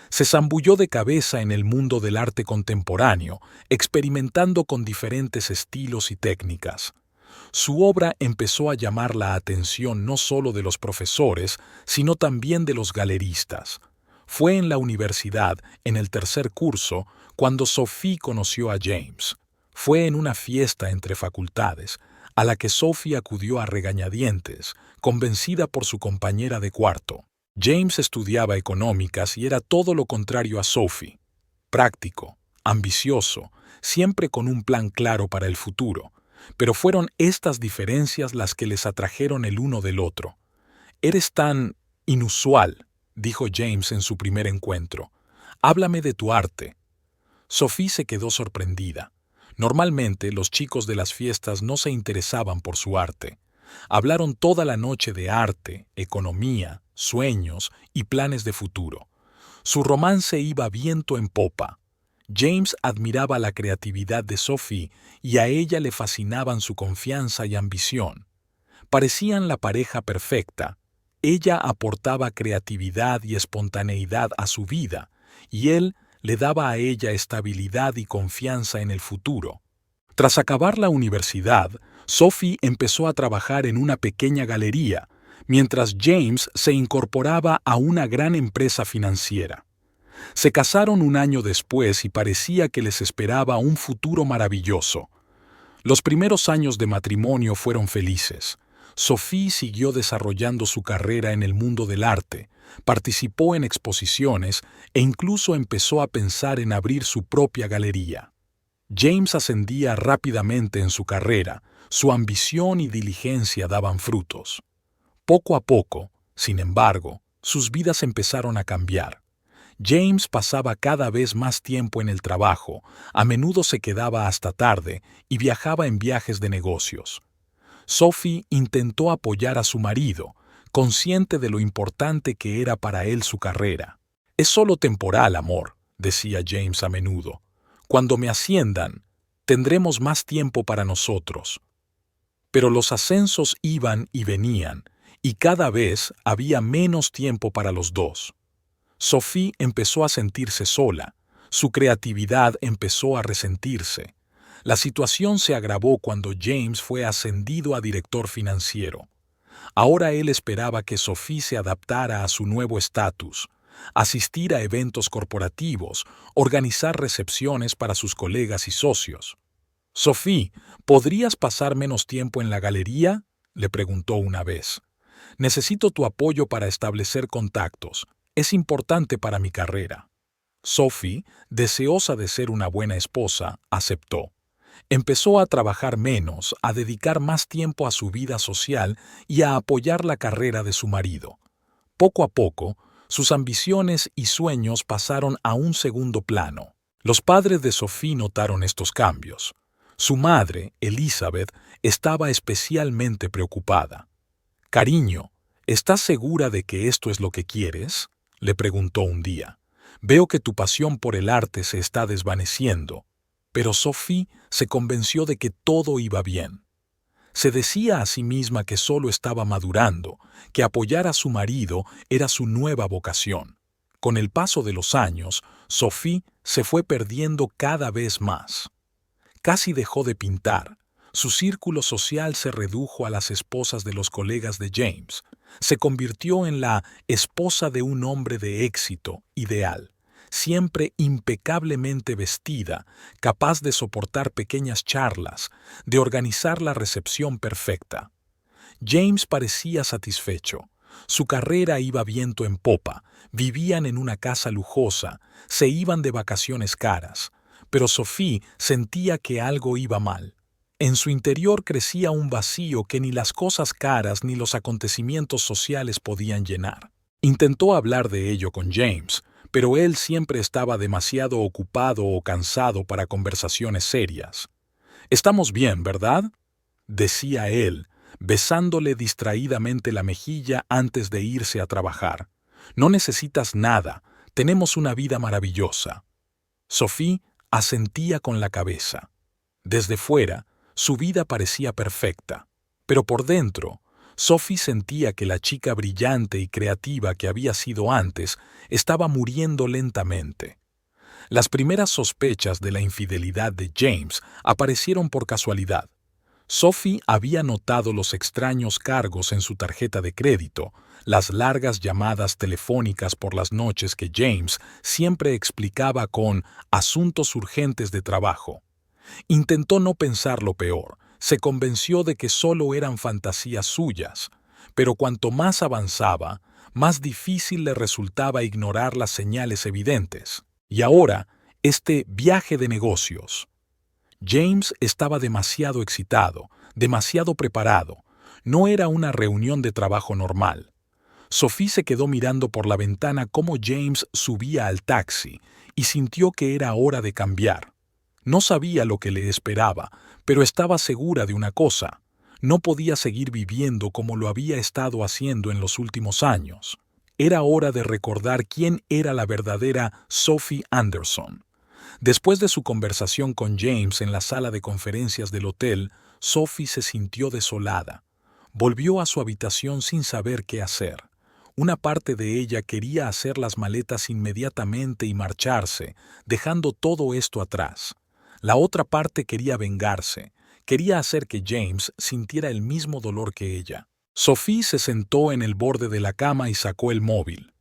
Se zambulló de cabeza en el mundo del arte contemporáneo, experimentando con diferentes estilos y técnicas. Su obra empezó a llamar la atención no solo de los profesores, sino también de los galeristas. Fue en la universidad, en el tercer curso, cuando Sophie conoció a James. Fue en una fiesta entre facultades, a la que Sophie acudió a regañadientes, convencida por su compañera de cuarto. James estudiaba económicas y era todo lo contrario a Sophie. Práctico, ambicioso, siempre con un plan claro para el futuro. Pero fueron estas diferencias las que les atrajeron el uno del otro. «Eres tan inusual», dijo James en su primer encuentro. «Háblame de tu arte». Sophie se quedó sorprendida. Normalmente los chicos de las fiestas no se interesaban por su arte. Hablaron toda la noche de arte, economía, sueños y planes de futuro. Su romance iba viento en popa. James admiraba la creatividad de Sophie y a ella le fascinaban su confianza y ambición. Parecían la pareja perfecta, Ella aportaba creatividad y espontaneidad a su vida, y él le daba a ella estabilidad y confianza en el futuro. Tras acabar la universidad, Sophie empezó a trabajar en una pequeña galería, mientras James se incorporaba a una gran empresa financiera. Se casaron un año después y parecía que les esperaba un futuro maravilloso. Los primeros años de matrimonio fueron felices. Sophie siguió desarrollando su carrera en el mundo del arte, participó en exposiciones e incluso empezó a pensar en abrir su propia galería. James ascendía rápidamente en su carrera, su ambición y diligencia daban frutos. Poco a poco, sin embargo, sus vidas empezaron a cambiar. James pasaba cada vez más tiempo en el trabajo, a menudo se quedaba hasta tarde y viajaba en viajes de negocios. Sophie intentó apoyar a su marido, consciente de lo importante que era para él su carrera. «Es solo temporal, amor», decía James a menudo. «Cuando me asciendan, tendremos más tiempo para nosotros». Pero los ascensos iban y venían, y cada vez había menos tiempo para los dos. Sophie empezó a sentirse sola, su creatividad empezó a resentirse. La situación se agravó cuando James fue ascendido a director financiero. Ahora él esperaba que Sophie se adaptara a su nuevo estatus, asistir a eventos corporativos, organizar recepciones para sus colegas y socios. «Sophie, ¿podrías pasar menos tiempo en la galería?», le preguntó una vez. «Necesito tu apoyo para establecer contactos. Es importante para mi carrera». Sophie, deseosa de ser una buena esposa, aceptó. Empezó a trabajar menos, a dedicar más tiempo a su vida social y a apoyar la carrera de su marido. Poco a poco, sus ambiciones y sueños pasaron a un segundo plano. Los padres de Sophie notaron estos cambios. Su madre, Elizabeth, estaba especialmente preocupada. «Cariño, ¿estás segura de que esto es lo que quieres?», le preguntó un día. «Veo que tu pasión por el arte se está desvaneciendo». Pero Sophie se convenció de que todo iba bien. Se decía a sí misma que solo estaba madurando, que apoyar a su marido era su nueva vocación. Con el paso de los años, Sophie se fue perdiendo cada vez más. Casi dejó de pintar. Su círculo social se redujo a las esposas de los colegas de James. Se convirtió en la esposa de un hombre de éxito, ideal, siempre impecablemente vestida, capaz de soportar pequeñas charlas, de organizar la recepción perfecta. James parecía satisfecho. Su carrera iba viento en popa, vivían en una casa lujosa, se iban de vacaciones caras, pero Sophie sentía que algo iba mal. En su interior crecía un vacío que ni las cosas caras ni los acontecimientos sociales podían llenar. Intentó hablar de ello con James, pero él siempre estaba demasiado ocupado o cansado para conversaciones serias. «Estamos bien, ¿verdad?», decía él, besándole distraídamente la mejilla antes de irse a trabajar. «No necesitas nada, tenemos una vida maravillosa». Sophie asentía con la cabeza. Desde fuera, su vida parecía perfecta, pero por dentro, Sophie sentía que la chica brillante y creativa que había sido antes estaba muriendo lentamente. Las primeras sospechas de la infidelidad de James aparecieron por casualidad. Sophie había notado los extraños cargos en su tarjeta de crédito, las largas llamadas telefónicas por las noches que James siempre explicaba con asuntos urgentes de trabajo. Intentó no pensar lo peor, se convenció de que solo eran fantasías suyas, pero cuanto más avanzaba, más difícil le resultaba ignorar las señales evidentes. Y ahora, este viaje de negocios. James estaba demasiado excitado, demasiado preparado. No era una reunión de trabajo normal. Sophie se quedó mirando por la ventana cómo James subía al taxi y sintió que era hora de cambiar. No sabía lo que le esperaba, pero estaba segura de una cosa: no podía seguir viviendo como lo había estado haciendo en los últimos años. Era hora de recordar quién era la verdadera Sophie Anderson. Después de su conversación con James en la sala de conferencias del hotel, Sophie se sintió desolada. Volvió a su habitación sin saber qué hacer. Una parte de ella quería hacer las maletas inmediatamente y marcharse, dejando todo esto atrás. La otra parte quería vengarse, quería hacer que James sintiera el mismo dolor que ella. Sophie se sentó en el borde de la cama y sacó el móvil.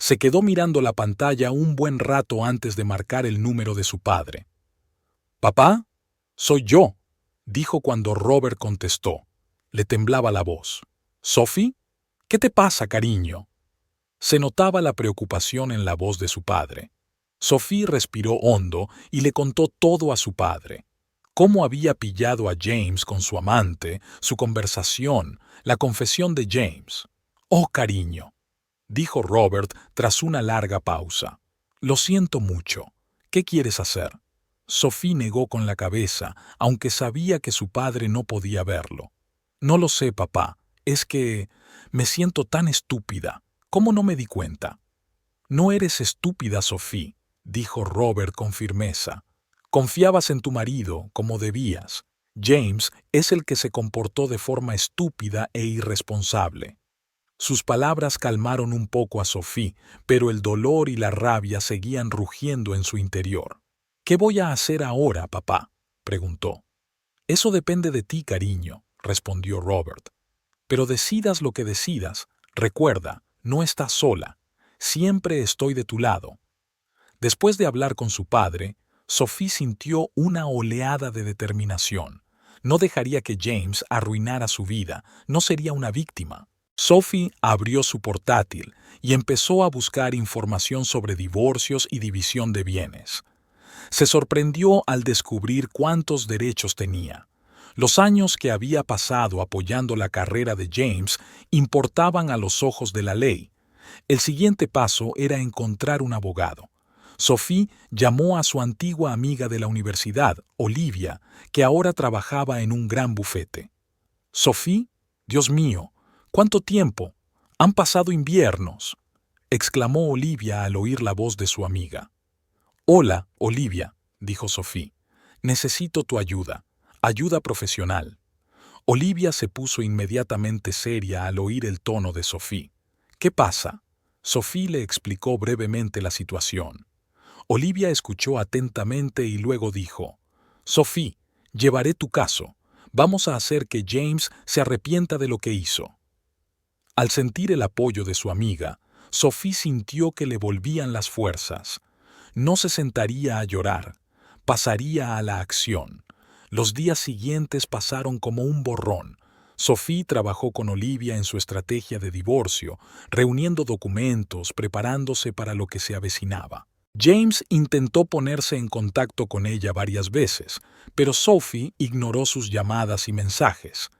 Se quedó mirando la pantalla un buen rato antes de marcar el número de su padre. «Papá, soy yo», dijo cuando Robert contestó. Le temblaba la voz. «¿Sophie? ¿Qué te pasa, cariño?». Se notaba la preocupación en la voz de su padre. Sophie respiró hondo y le contó todo a su padre. Cómo había pillado a James con su amante, su conversación, la confesión de James. «Oh, cariño», dijo Robert tras una larga pausa. «Lo siento mucho. ¿Qué quieres hacer?». Sophie negó con la cabeza, aunque sabía que su padre no podía verlo. «No lo sé, papá. Es que me siento tan estúpida. ¿Cómo no me di cuenta?». «No eres estúpida, Sophie», dijo Robert con firmeza. «Confiabas en tu marido, como debías. James es el que se comportó de forma estúpida e irresponsable». Sus palabras calmaron un poco a Sophie, pero el dolor y la rabia seguían rugiendo en su interior. «¿Qué voy a hacer ahora, papá?», preguntó. «Eso depende de ti, cariño», respondió Robert. «Pero decidas lo que decidas, recuerda, no estás sola. Siempre estoy de tu lado». Después de hablar con su padre, Sophie sintió una oleada de determinación. No dejaría que James arruinara su vida, no sería una víctima. Sophie abrió su portátil y empezó a buscar información sobre divorcios y división de bienes. Se sorprendió al descubrir cuántos derechos tenía. Los años que había pasado apoyando la carrera de James importaban a los ojos de la ley. El siguiente paso era encontrar un abogado. Sophie llamó a su antigua amiga de la universidad, Olivia, que ahora trabajaba en un gran bufete. «Sophie, Dios mío, ¿cuánto tiempo? Han pasado inviernos», exclamó Olivia al oír la voz de su amiga. «Hola, Olivia», dijo Sophie. «Necesito tu ayuda, ayuda profesional». Olivia se puso inmediatamente seria al oír el tono de Sophie. «¿Qué pasa?». Sophie le explicó brevemente la situación. Olivia escuchó atentamente y luego dijo: «Sophie, llevaré tu caso. Vamos a hacer que James se arrepienta de lo que hizo». Al sentir el apoyo de su amiga, Sophie sintió que le volvían las fuerzas. No se sentaría a llorar, pasaría a la acción. Los días siguientes pasaron como un borrón. Sophie trabajó con Olivia en su estrategia de divorcio, reuniendo documentos, preparándose para lo que se avecinaba. James intentó ponerse en contacto con ella varias veces, pero Sophie ignoró sus llamadas y mensajes.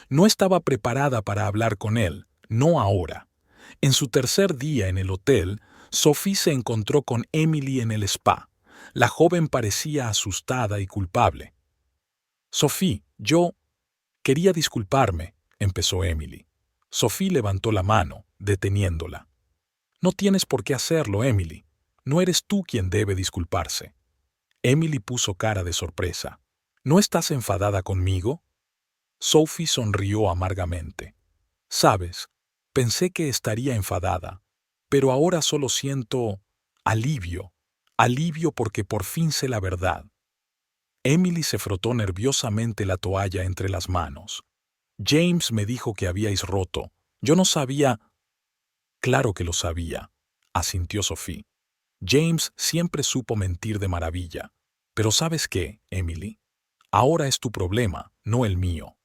No estaba preparada para hablar con él, no ahora. En su tercer día en el hotel, Sophie se encontró con Emily en el spa. La joven parecía asustada y culpable. «Sophie, yo quería disculparme», empezó Emily. Sophie levantó la mano, deteniéndola. «No tienes por qué hacerlo, Emily. No eres tú quien debe disculparse». Emily puso cara de sorpresa. «¿No estás enfadada conmigo?». Sophie sonrió amargamente. «Sabes, pensé que estaría enfadada, pero ahora solo siento alivio, alivio porque por fin sé la verdad». Emily se frotó nerviosamente la toalla entre las manos. «James me dijo que habíais roto. Yo no sabía». «Claro que lo sabía», asintió Sophie. «James siempre supo mentir de maravilla. Pero ¿sabes qué, Emily? Ahora es tu problema, no el mío».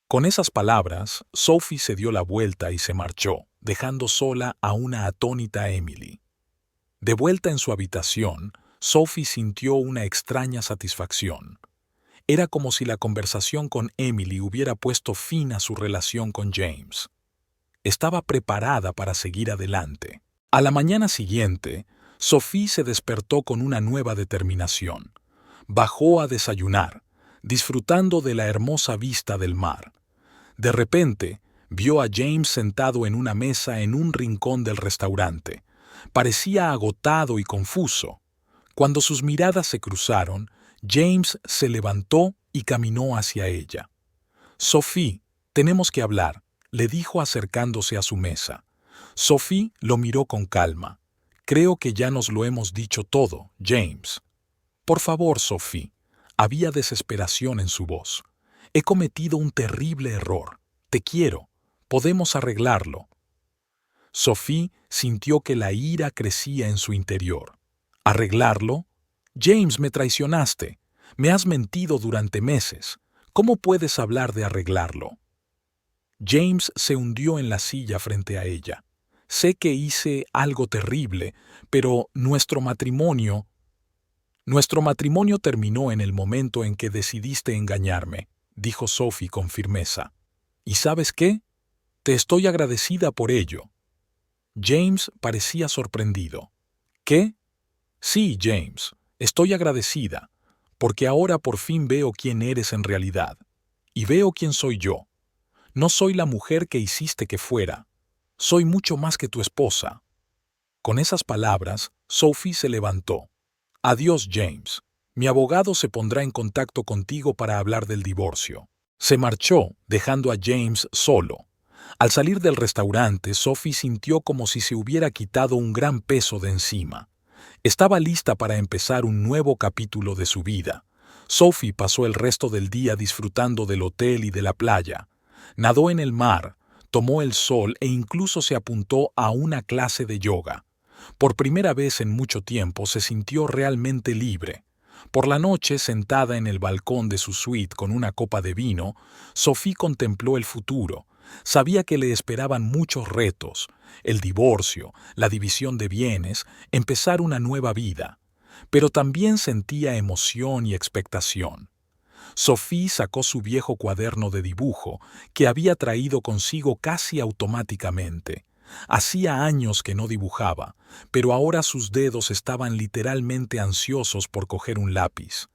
Con esas palabras, Sophie se dio la vuelta y se marchó, dejando sola a una atónita Emily. De vuelta en su habitación, Sophie sintió una extraña satisfacción. Era como si la conversación con Emily hubiera puesto fin a su relación con James. Estaba preparada para seguir adelante. A la mañana siguiente, Sophie se despertó con una nueva determinación. Bajó a desayunar, disfrutando de la hermosa vista del mar. De repente, vio a James sentado en una mesa en un rincón del restaurante. Parecía agotado y confuso. Cuando sus miradas se cruzaron, James se levantó y caminó hacia ella. «Sophie, tenemos que hablar», le dijo acercándose a su mesa. Sophie lo miró con calma. Creo que ya nos lo hemos dicho todo, James. Por favor, Sophie. Había desesperación en su voz. He cometido un terrible error. Te quiero. Podemos arreglarlo. Sophie sintió que la ira crecía en su interior. ¿Arreglarlo? James, me traicionaste. Me has mentido durante meses. ¿Cómo puedes hablar de arreglarlo? James se hundió en la silla frente a ella. Sé que hice algo terrible, pero nuestro matrimonio terminó en el momento en que decidiste engañarme, dijo Sophie con firmeza. ¿Y sabes qué? Te estoy agradecida por ello. James parecía sorprendido. ¿Qué? Sí, James, estoy agradecida, porque ahora por fin veo quién eres en realidad. Y veo quién soy yo. No soy la mujer que hiciste que fuera. Soy mucho más que tu esposa. Con esas palabras, Sophie se levantó. Adiós, James. Mi abogado se pondrá en contacto contigo para hablar del divorcio. Se marchó, dejando a James solo. Al salir del restaurante, Sophie sintió como si se hubiera quitado un gran peso de encima. Estaba lista para empezar un nuevo capítulo de su vida. Sophie pasó el resto del día disfrutando del hotel y de la playa. Nadó en el mar, tomó el sol e incluso se apuntó a una clase de yoga. Por primera vez en mucho tiempo se sintió realmente libre. Por la noche, sentada en el balcón de su suite con una copa de vino, Sophie contempló el futuro. Sabía que le esperaban muchos retos: el divorcio, la división de bienes, empezar una nueva vida. Pero también sentía emoción y expectación. Sophie sacó su viejo cuaderno de dibujo, que había traído consigo casi automáticamente. Hacía años que no dibujaba, pero ahora sus dedos estaban literalmente ansiosos por coger un lápiz.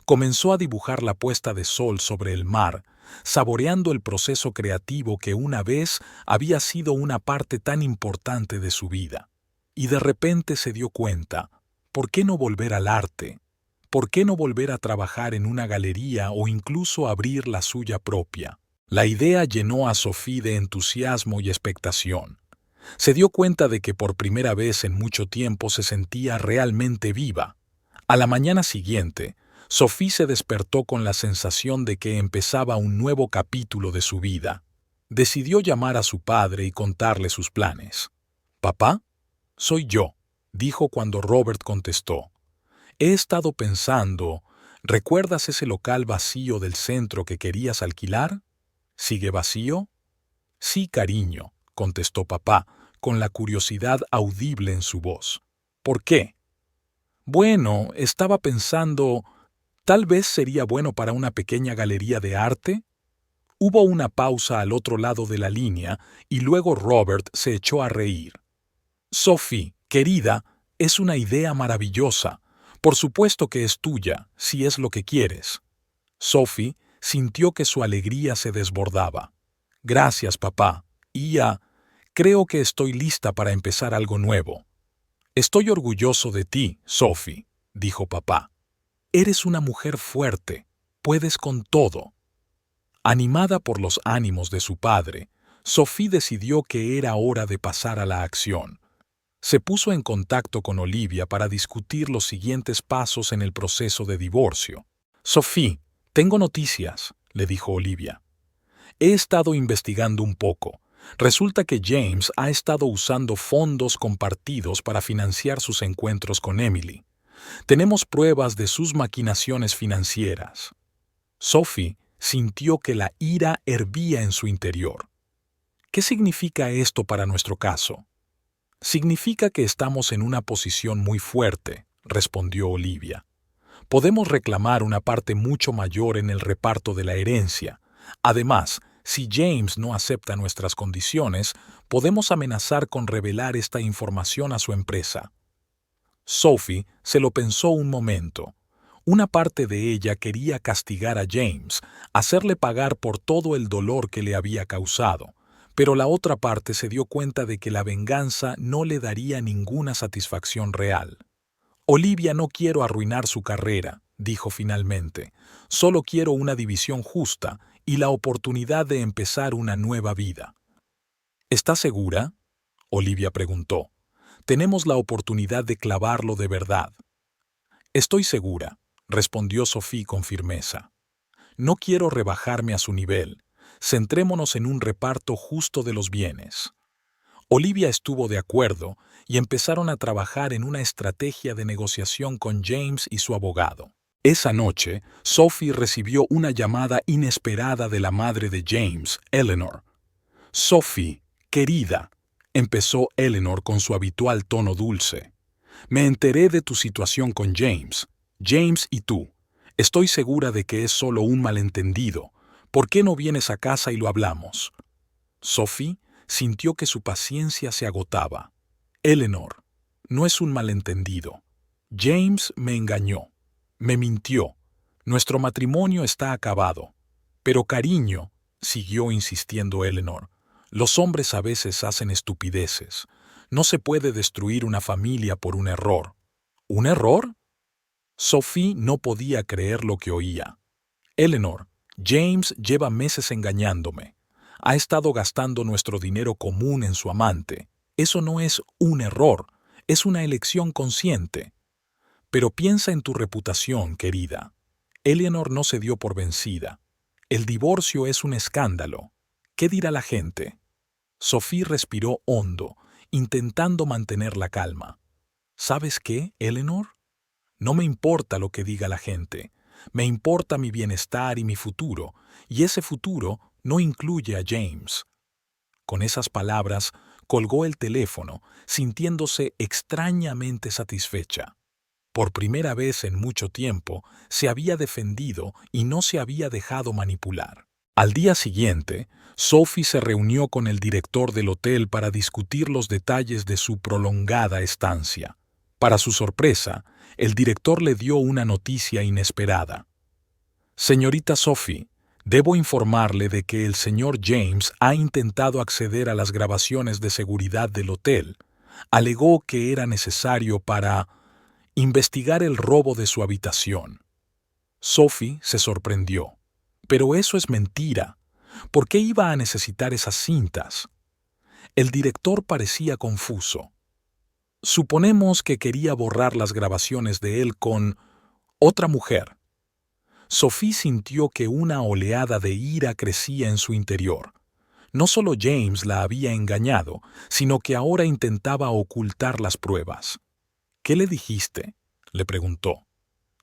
Comenzó a dibujar la puesta de sol sobre el mar, saboreando el proceso creativo que una vez había sido una parte tan importante de su vida. Y de repente se dio cuenta: ¿por qué no volver al arte? ¿Por qué no volver a trabajar en una galería o incluso abrir la suya propia? La idea llenó a Sophie de entusiasmo y expectación. Se dio cuenta de que por primera vez en mucho tiempo se sentía realmente viva. A la mañana siguiente, Sophie se despertó con la sensación de que empezaba un nuevo capítulo de su vida. Decidió llamar a su padre y contarle sus planes. «¿Papá? Soy yo», dijo cuando Robert contestó. «He estado pensando, ¿recuerdas ese local vacío del centro que querías alquilar? ¿Sigue vacío?» «Sí, cariño», contestó papá, con la curiosidad audible en su voz. «¿Por qué?» «Bueno, estaba pensando, tal vez sería bueno para una pequeña galería de arte». Hubo una pausa al otro lado de la línea y luego Robert se echó a reír. «Sophie, querida, es una idea maravillosa. Por supuesto que es tuya, si es lo que quieres». Sophie sintió que su alegría se desbordaba. «Gracias, papá. Creo que estoy lista para empezar algo nuevo». «Estoy orgulloso de ti, Sophie», dijo papá. «Eres una mujer fuerte. Puedes con todo». Animada por los ánimos de su padre, Sophie decidió que era hora de pasar a la acción. Se puso en contacto con Olivia para discutir los siguientes pasos en el proceso de divorcio. «Sophie, tengo noticias», le dijo Olivia. «He estado investigando un poco. Resulta que James ha estado usando fondos compartidos para financiar sus encuentros con Emily. Tenemos pruebas de sus maquinaciones financieras». Sophie sintió que la ira hervía en su interior. «¿Qué significa esto para nuestro caso?» «Significa que estamos en una posición muy fuerte», respondió Olivia. «Podemos reclamar una parte mucho mayor en el reparto de la herencia. Además, si James no acepta nuestras condiciones, podemos amenazar con revelar esta información a su empresa». Sophie se lo pensó un momento. Una parte de ella quería castigar a James, hacerle pagar por todo el dolor que le había causado, pero la otra parte se dio cuenta de que la venganza no le daría ninguna satisfacción real. «Olivia, no quiero arruinar su carrera», dijo finalmente. «Solo quiero una división justa y la oportunidad de empezar una nueva vida». «¿Estás segura?» Olivia preguntó. Tenemos la oportunidad de clavarlo de verdad. Estoy segura, respondió Sophie con firmeza. No quiero rebajarme a su nivel. Centrémonos en un reparto justo de los bienes. Olivia estuvo de acuerdo y empezaron a trabajar en una estrategia de negociación con James y su abogado. Esa noche, Sophie recibió una llamada inesperada de la madre de James, Eleanor. Sophie, querida, empezó Eleanor con su habitual tono dulce. Me enteré de tu situación con James. James y tú. Estoy segura de que es solo un malentendido. ¿Por qué no vienes a casa y lo hablamos? Sophie sintió que su paciencia se agotaba. Eleanor, no es un malentendido. James me engañó. Me mintió. Nuestro matrimonio está acabado. Pero cariño, siguió insistiendo Eleanor, los hombres a veces hacen estupideces. No se puede destruir una familia por un error. ¿Un error? Sophie no podía creer lo que oía. Eleanor, James lleva meses engañándome. Ha estado gastando nuestro dinero común en su amante. Eso no es un error, es una elección consciente. Pero piensa en tu reputación, querida. Eleanor no se dio por vencida. El divorcio es un escándalo. ¿Qué dirá la gente? Sophie respiró hondo, intentando mantener la calma. ¿Sabes qué, Eleanor? No me importa lo que diga la gente. Me importa mi bienestar y mi futuro, y ese futuro no incluye a James. Con esas palabras, colgó el teléfono, sintiéndose extrañamente satisfecha. Por primera vez en mucho tiempo, se había defendido y no se había dejado manipular. Al día siguiente, Sophie se reunió con el director del hotel para discutir los detalles de su prolongada estancia. Para su sorpresa, el director le dio una noticia inesperada. Señorita Sophie, debo informarle de que el señor James ha intentado acceder a las grabaciones de seguridad del hotel. Alegó que era necesario para investigar el robo de su habitación. Sophie se sorprendió. Pero eso es mentira. ¿Por qué iba a necesitar esas cintas? El director parecía confuso. Suponemos que quería borrar las grabaciones de él con otra mujer. Sophie sintió que una oleada de ira crecía en su interior. No solo James la había engañado, sino que ahora intentaba ocultar las pruebas. ¿Qué le dijiste?, le preguntó.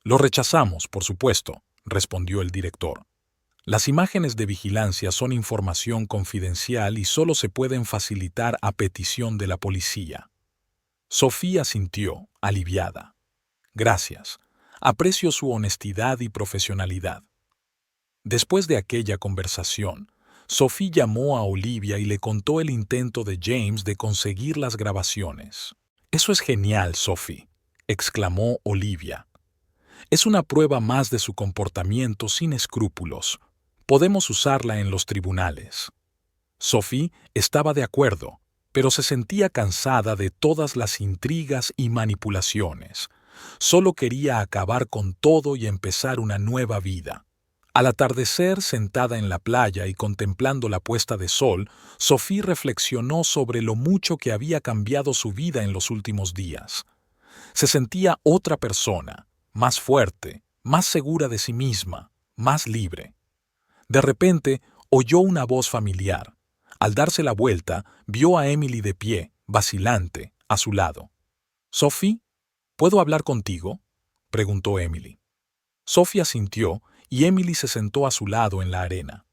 Lo rechazamos, por supuesto, respondió el director. Las imágenes de vigilancia son información confidencial y solo se pueden facilitar a petición de la policía. Sophie asintió, aliviada. Gracias. Aprecio su honestidad y profesionalidad. Después de aquella conversación, Sophie llamó a Olivia y le contó el intento de James de conseguir las grabaciones. Eso es genial, Sophie, exclamó Olivia. Es una prueba más de su comportamiento sin escrúpulos. Podemos usarla en los tribunales. Sophie estaba de acuerdo, pero se sentía cansada de todas las intrigas y manipulaciones. Solo quería acabar con todo y empezar una nueva vida. Al atardecer, sentada en la playa y contemplando la puesta de sol, Sophie reflexionó sobre lo mucho que había cambiado su vida en los últimos días. Se sentía otra persona, más fuerte, más segura de sí misma, más libre. De repente, oyó una voz familiar. Al darse la vuelta, vio a Emily de pie, vacilante, a su lado. «Sophie, ¿puedo hablar contigo?», preguntó Emily. Sophie asintió y Emily se sentó a su lado en la arena.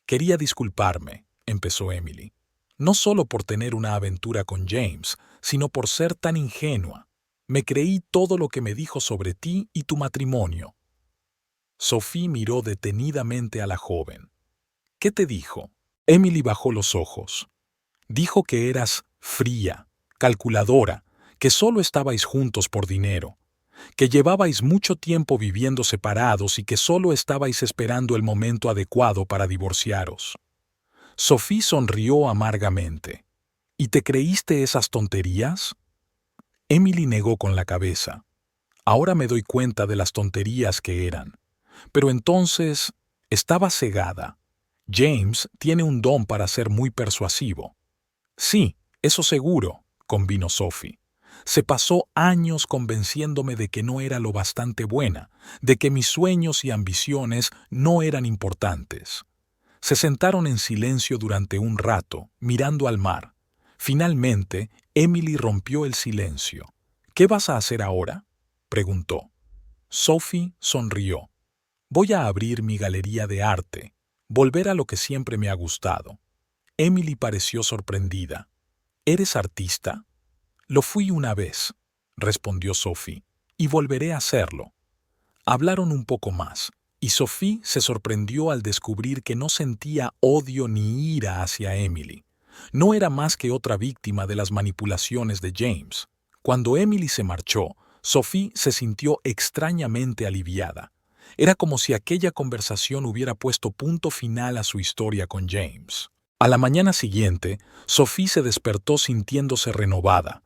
«Quería disculparme», empezó Emily. «No solo por tener una aventura con James, sino por ser tan ingenua. Me creí todo lo que me dijo sobre ti y tu matrimonio». Sophie miró detenidamente a la joven. «¿Qué te dijo?». Emily bajó los ojos. «Dijo que eras fría, calculadora, que solo estabais juntos por dinero, que llevabais mucho tiempo viviendo separados y que solo estabais esperando el momento adecuado para divorciaros». Sophie sonrió amargamente. «¿Y te creíste esas tonterías?». Emily negó con la cabeza. «Ahora me doy cuenta de las tonterías que eran. Pero entonces estaba cegada. James tiene un don para ser muy persuasivo». «Sí, Eso seguro, convino Sophie. Se pasó años convenciéndome de que no era lo bastante buena, de que mis sueños y ambiciones no eran importantes. Se sentaron en silencio durante un rato, mirando al mar. Finalmente, Emily rompió el silencio. ¿Qué vas a hacer ahora?, preguntó. Sophie sonrió. Voy a abrir mi galería de arte, volver a lo que siempre me ha gustado. Emily pareció sorprendida. ¿Eres artista? Lo fui una vez, respondió Sophie, y volveré a hacerlo. Hablaron un poco más, y Sophie se sorprendió al descubrir que no sentía odio ni ira hacia Emily. No era más que otra víctima de las manipulaciones de James. Cuando Emily se marchó, Sophie se sintió extrañamente aliviada. Era como si aquella conversación hubiera puesto punto final a su historia con James. A la mañana siguiente, Sophie se despertó sintiéndose renovada.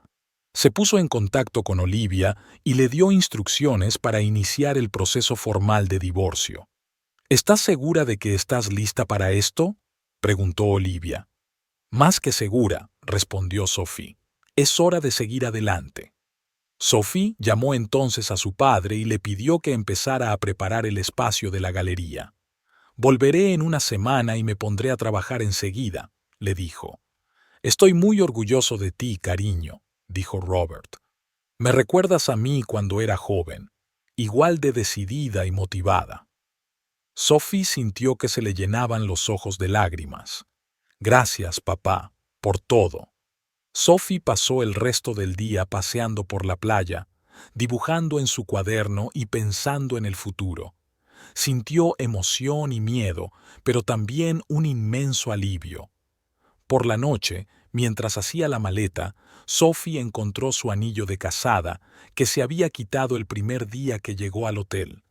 Se puso en contacto con Olivia y le dio instrucciones para iniciar el proceso formal de divorcio. ¿Estás segura de que estás lista para esto?, preguntó Olivia. Más que segura, respondió Sophie. Es hora de seguir adelante. Sophie llamó entonces a su padre y le pidió que empezara a preparar el espacio de la galería. Volveré en una semana y me pondré a trabajar enseguida, le dijo. Estoy muy orgulloso de ti, cariño, dijo Robert. Me recuerdas a mí cuando era joven, igual de decidida y motivada. Sophie sintió que se le llenaban los ojos de lágrimas. Gracias, papá, por todo. Sophie pasó el resto del día paseando por la playa, dibujando en su cuaderno y pensando en el futuro. Sintió emoción y miedo, pero también un inmenso alivio. Por la noche, mientras hacía la maleta, Sophie encontró su anillo de casada, que se había quitado el primer día que llegó al hotel.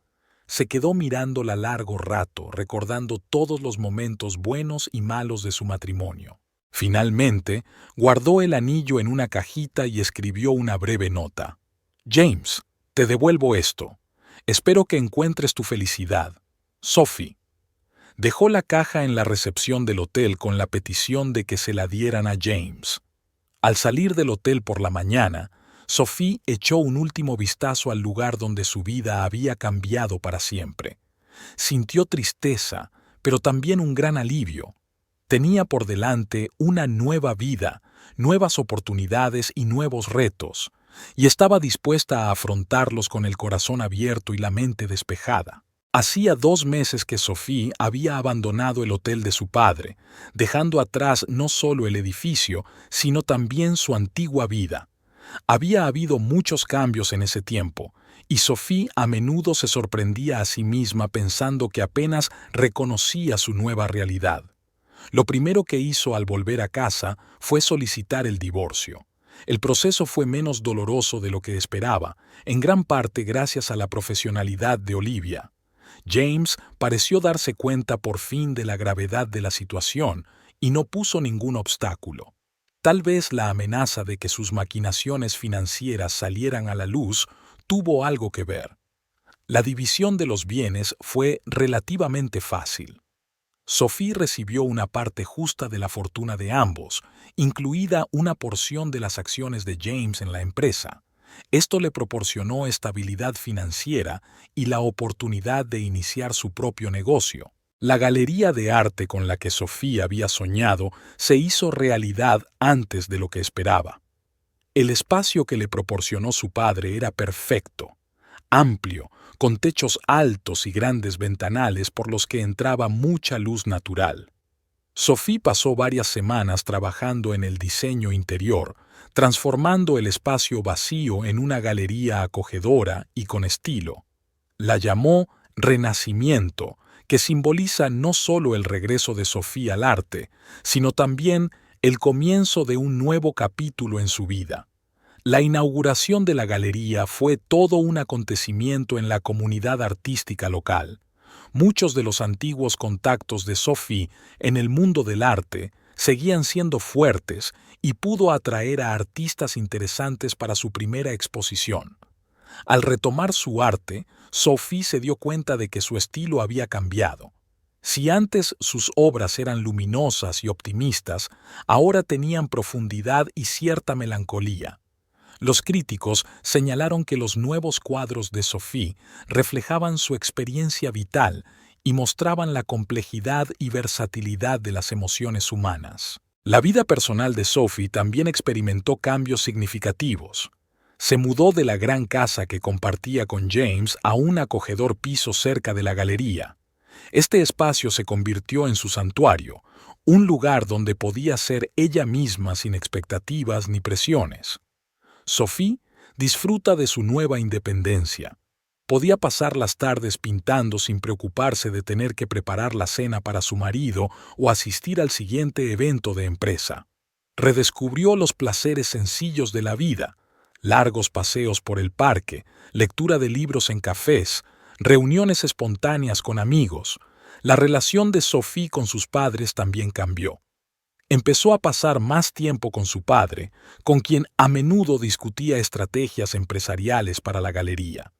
Se quedó mirándola largo rato, recordando todos los momentos buenos y malos de su matrimonio. Finalmente, guardó el anillo en una cajita y escribió una breve nota. James, te devuelvo esto. Espero que encuentres tu felicidad. Sophie. Dejó la caja en la recepción del hotel con la petición de que se la dieran a James. Al salir del hotel por la mañana, Sophie echó un último vistazo al lugar donde su vida había cambiado para siempre. Sintió tristeza, pero también un gran alivio. Tenía por delante una nueva vida, nuevas oportunidades y nuevos retos, y estaba dispuesta a afrontarlos con el corazón abierto y la mente despejada. Hacía 2 meses que Sophie había abandonado el hotel de su padre, dejando atrás no solo el edificio, sino también su antigua vida. Había habido muchos cambios en ese tiempo, y Sophie a menudo se sorprendía a sí misma pensando que apenas reconocía su nueva realidad. Lo primero que hizo al volver a casa fue solicitar el divorcio. El proceso fue menos doloroso de lo que esperaba, en gran parte gracias a la profesionalidad de Olivia. James pareció darse cuenta por fin de la gravedad de la situación y no puso ningún obstáculo. Tal vez la amenaza de que sus maquinaciones financieras salieran a la luz tuvo algo que ver. La división de los bienes fue relativamente fácil. Sophie recibió una parte justa de la fortuna de ambos, incluida una porción de las acciones de James en la empresa. Esto le proporcionó estabilidad financiera y la oportunidad de iniciar su propio negocio. La galería de arte con la que Sophie había soñado se hizo realidad antes de lo que esperaba. El espacio que le proporcionó su padre era perfecto, amplio, con techos altos y grandes ventanales por los que entraba mucha luz natural. Sophie pasó varias semanas trabajando en el diseño interior, transformando el espacio vacío en una galería acogedora y con estilo. La llamó Renacimiento, que simboliza no solo el regreso de Sophie al arte, sino también el comienzo de un nuevo capítulo en su vida. La inauguración de la galería fue todo un acontecimiento en la comunidad artística local. Muchos de los antiguos contactos de Sophie en el mundo del arte seguían siendo fuertes y pudo atraer a artistas interesantes para su primera exposición. Al retomar su arte, Sophie se dio cuenta de que su estilo había cambiado. Si antes sus obras eran luminosas y optimistas, ahora tenían profundidad y cierta melancolía. Los críticos señalaron que los nuevos cuadros de Sophie reflejaban su experiencia vital y mostraban la complejidad y versatilidad de las emociones humanas. La vida personal de Sophie también experimentó cambios significativos. Se mudó de la gran casa que compartía con James a un acogedor piso cerca de la galería. Este espacio se convirtió en su santuario, un lugar donde podía ser ella misma sin expectativas ni presiones. Sophie disfruta de su nueva independencia. Podía pasar las tardes pintando sin preocuparse de tener que preparar la cena para su marido o asistir al siguiente evento de empresa. Redescubrió los placeres sencillos de la vida: largos paseos por el parque, lectura de libros en cafés, reuniones espontáneas con amigos. La relación de Sophie con sus padres también cambió. Empezó a pasar más tiempo con su padre, con quien a menudo discutía estrategias empresariales para la galería.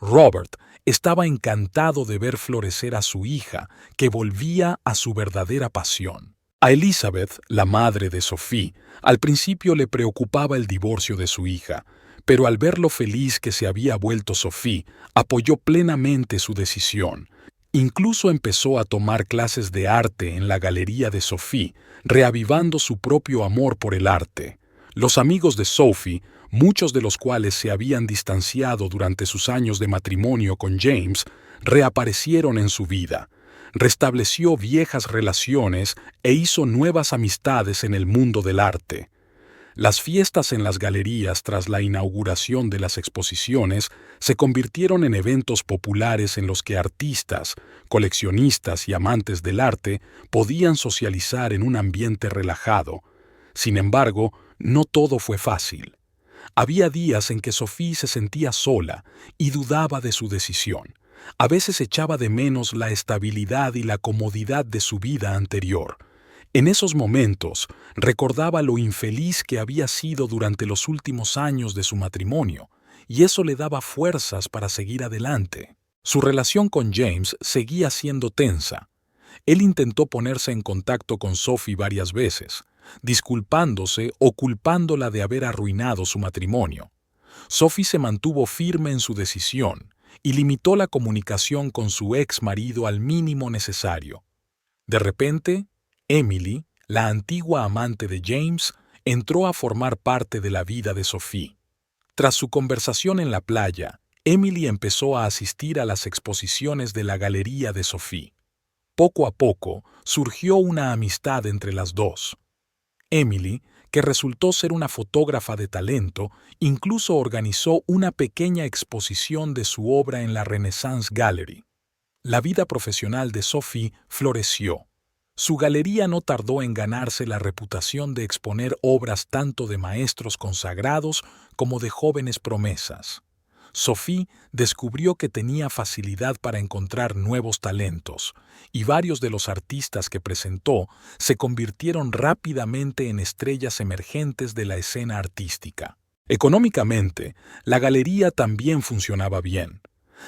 Robert estaba encantado de ver florecer a su hija, que volvía a su verdadera pasión. A Elizabeth, la madre de Sophie, al principio le preocupaba el divorcio de su hija, pero al ver lo feliz que se había vuelto Sophie, apoyó plenamente su decisión. Incluso empezó a tomar clases de arte en la galería de Sophie, reavivando su propio amor por el arte. Los amigos de Sophie, muchos de los cuales se habían distanciado durante sus años de matrimonio con James, reaparecieron en su vida. Restableció viejas relaciones e hizo nuevas amistades en el mundo del arte. Las fiestas en las galerías tras la inauguración de las exposiciones se convirtieron en eventos populares en los que artistas, coleccionistas y amantes del arte podían socializar en un ambiente relajado. Sin embargo, no todo fue fácil. Había días en que Sophie se sentía sola y dudaba de su decisión. A veces echaba de menos la estabilidad y la comodidad de su vida anterior. En esos momentos, recordaba lo infeliz que había sido durante los últimos años de su matrimonio, y eso le daba fuerzas para seguir adelante. Su relación con James seguía siendo tensa. Él intentó ponerse en contacto con Sophie varias veces, disculpándose o culpándola de haber arruinado su matrimonio. Sophie se mantuvo firme en su decisión y limitó la comunicación con su ex marido al mínimo necesario. De repente, Emily, la antigua amante de James, entró a formar parte de la vida de Sophie. Tras su conversación en la playa, Emily empezó a asistir a las exposiciones de la galería de Sophie. Poco a poco surgió una amistad entre las dos. Emily, que resultó ser una fotógrafa de talento, incluso organizó una pequeña exposición de su obra en la Renaissance Gallery. La vida profesional de Sophie floreció. Su galería no tardó en ganarse la reputación de exponer obras tanto de maestros consagrados como de jóvenes promesas. Sophie descubrió que tenía facilidad para encontrar nuevos talentos, y varios de los artistas que presentó se convirtieron rápidamente en estrellas emergentes de la escena artística. Económicamente, la galería también funcionaba bien.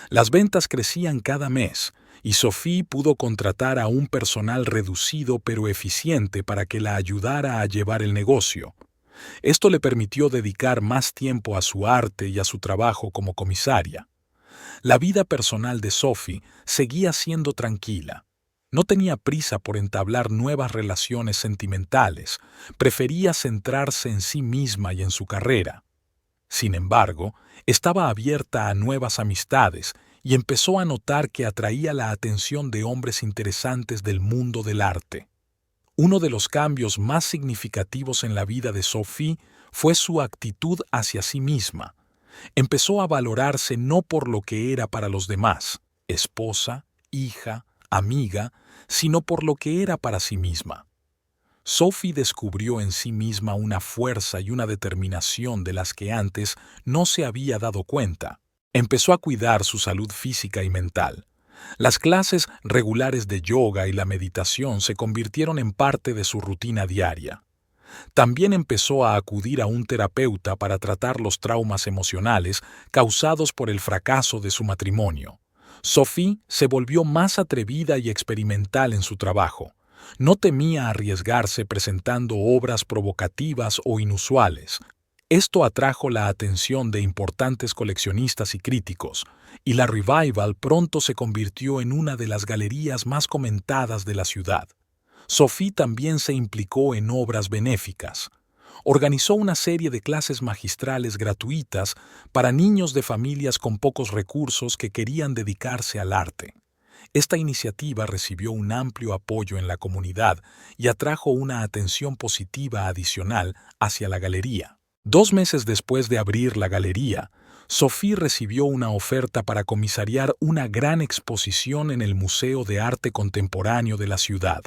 Las ventas crecían cada mes, y Sophie pudo contratar a un personal reducido pero eficiente para que la ayudara a llevar el negocio. Esto le permitió dedicar más tiempo a su arte y a su trabajo como comisaria. La vida personal de Sophie seguía siendo tranquila. No tenía prisa por entablar nuevas relaciones sentimentales, prefería centrarse en sí misma y en su carrera. Sin embargo, estaba abierta a nuevas amistades y empezó a notar que atraía la atención de hombres interesantes del mundo del arte. Uno de los cambios más significativos en la vida de Sophie fue su actitud hacia sí misma. Empezó a valorarse no por lo que era para los demás, esposa, hija, amiga, sino por lo que era para sí misma. Sophie descubrió en sí misma una fuerza y una determinación de las que antes no se había dado cuenta. Empezó a cuidar su salud física y mental. Las clases regulares de yoga y la meditación se convirtieron en parte de su rutina diaria. También empezó a acudir a un terapeuta para tratar los traumas emocionales causados por el fracaso de su matrimonio. Sophie se volvió más atrevida y experimental en su trabajo. No temía arriesgarse presentando obras provocativas o inusuales. Esto atrajo la atención de importantes coleccionistas y críticos, y la Revival pronto se convirtió en una de las galerías más comentadas de la ciudad. Sophie también se implicó en obras benéficas. Organizó una serie de clases magistrales gratuitas para niños de familias con pocos recursos que querían dedicarse al arte. Esta iniciativa recibió un amplio apoyo en la comunidad y atrajo una atención positiva adicional hacia la galería. 2 meses después de abrir la galería, Sophie recibió una oferta para comisariar una gran exposición en el Museo de Arte Contemporáneo de la ciudad.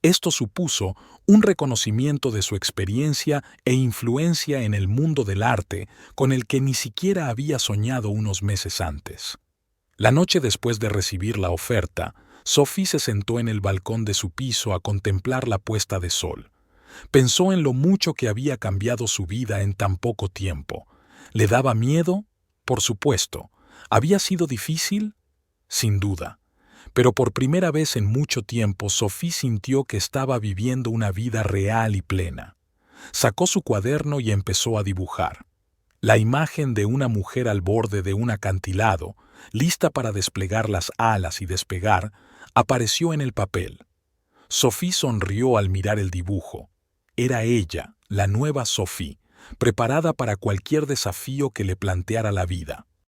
Esto supuso un reconocimiento de su experiencia e influencia en el mundo del arte con el que ni siquiera había soñado unos meses antes. La noche después de recibir la oferta, Sophie se sentó en el balcón de su piso a contemplar la puesta de sol. Pensó en lo mucho que había cambiado su vida en tan poco tiempo. ¿Le daba miedo? Por supuesto. ¿Había sido difícil? Sin duda. Pero por primera vez en mucho tiempo, Sophie sintió que estaba viviendo una vida real y plena. Sacó su cuaderno y empezó a dibujar. La imagen de una mujer al borde de un acantilado, lista para desplegar las alas y despegar, apareció en el papel. Sophie sonrió al mirar el dibujo. Era ella, la nueva Sophie, preparada para cualquier desafío que le planteara la vida.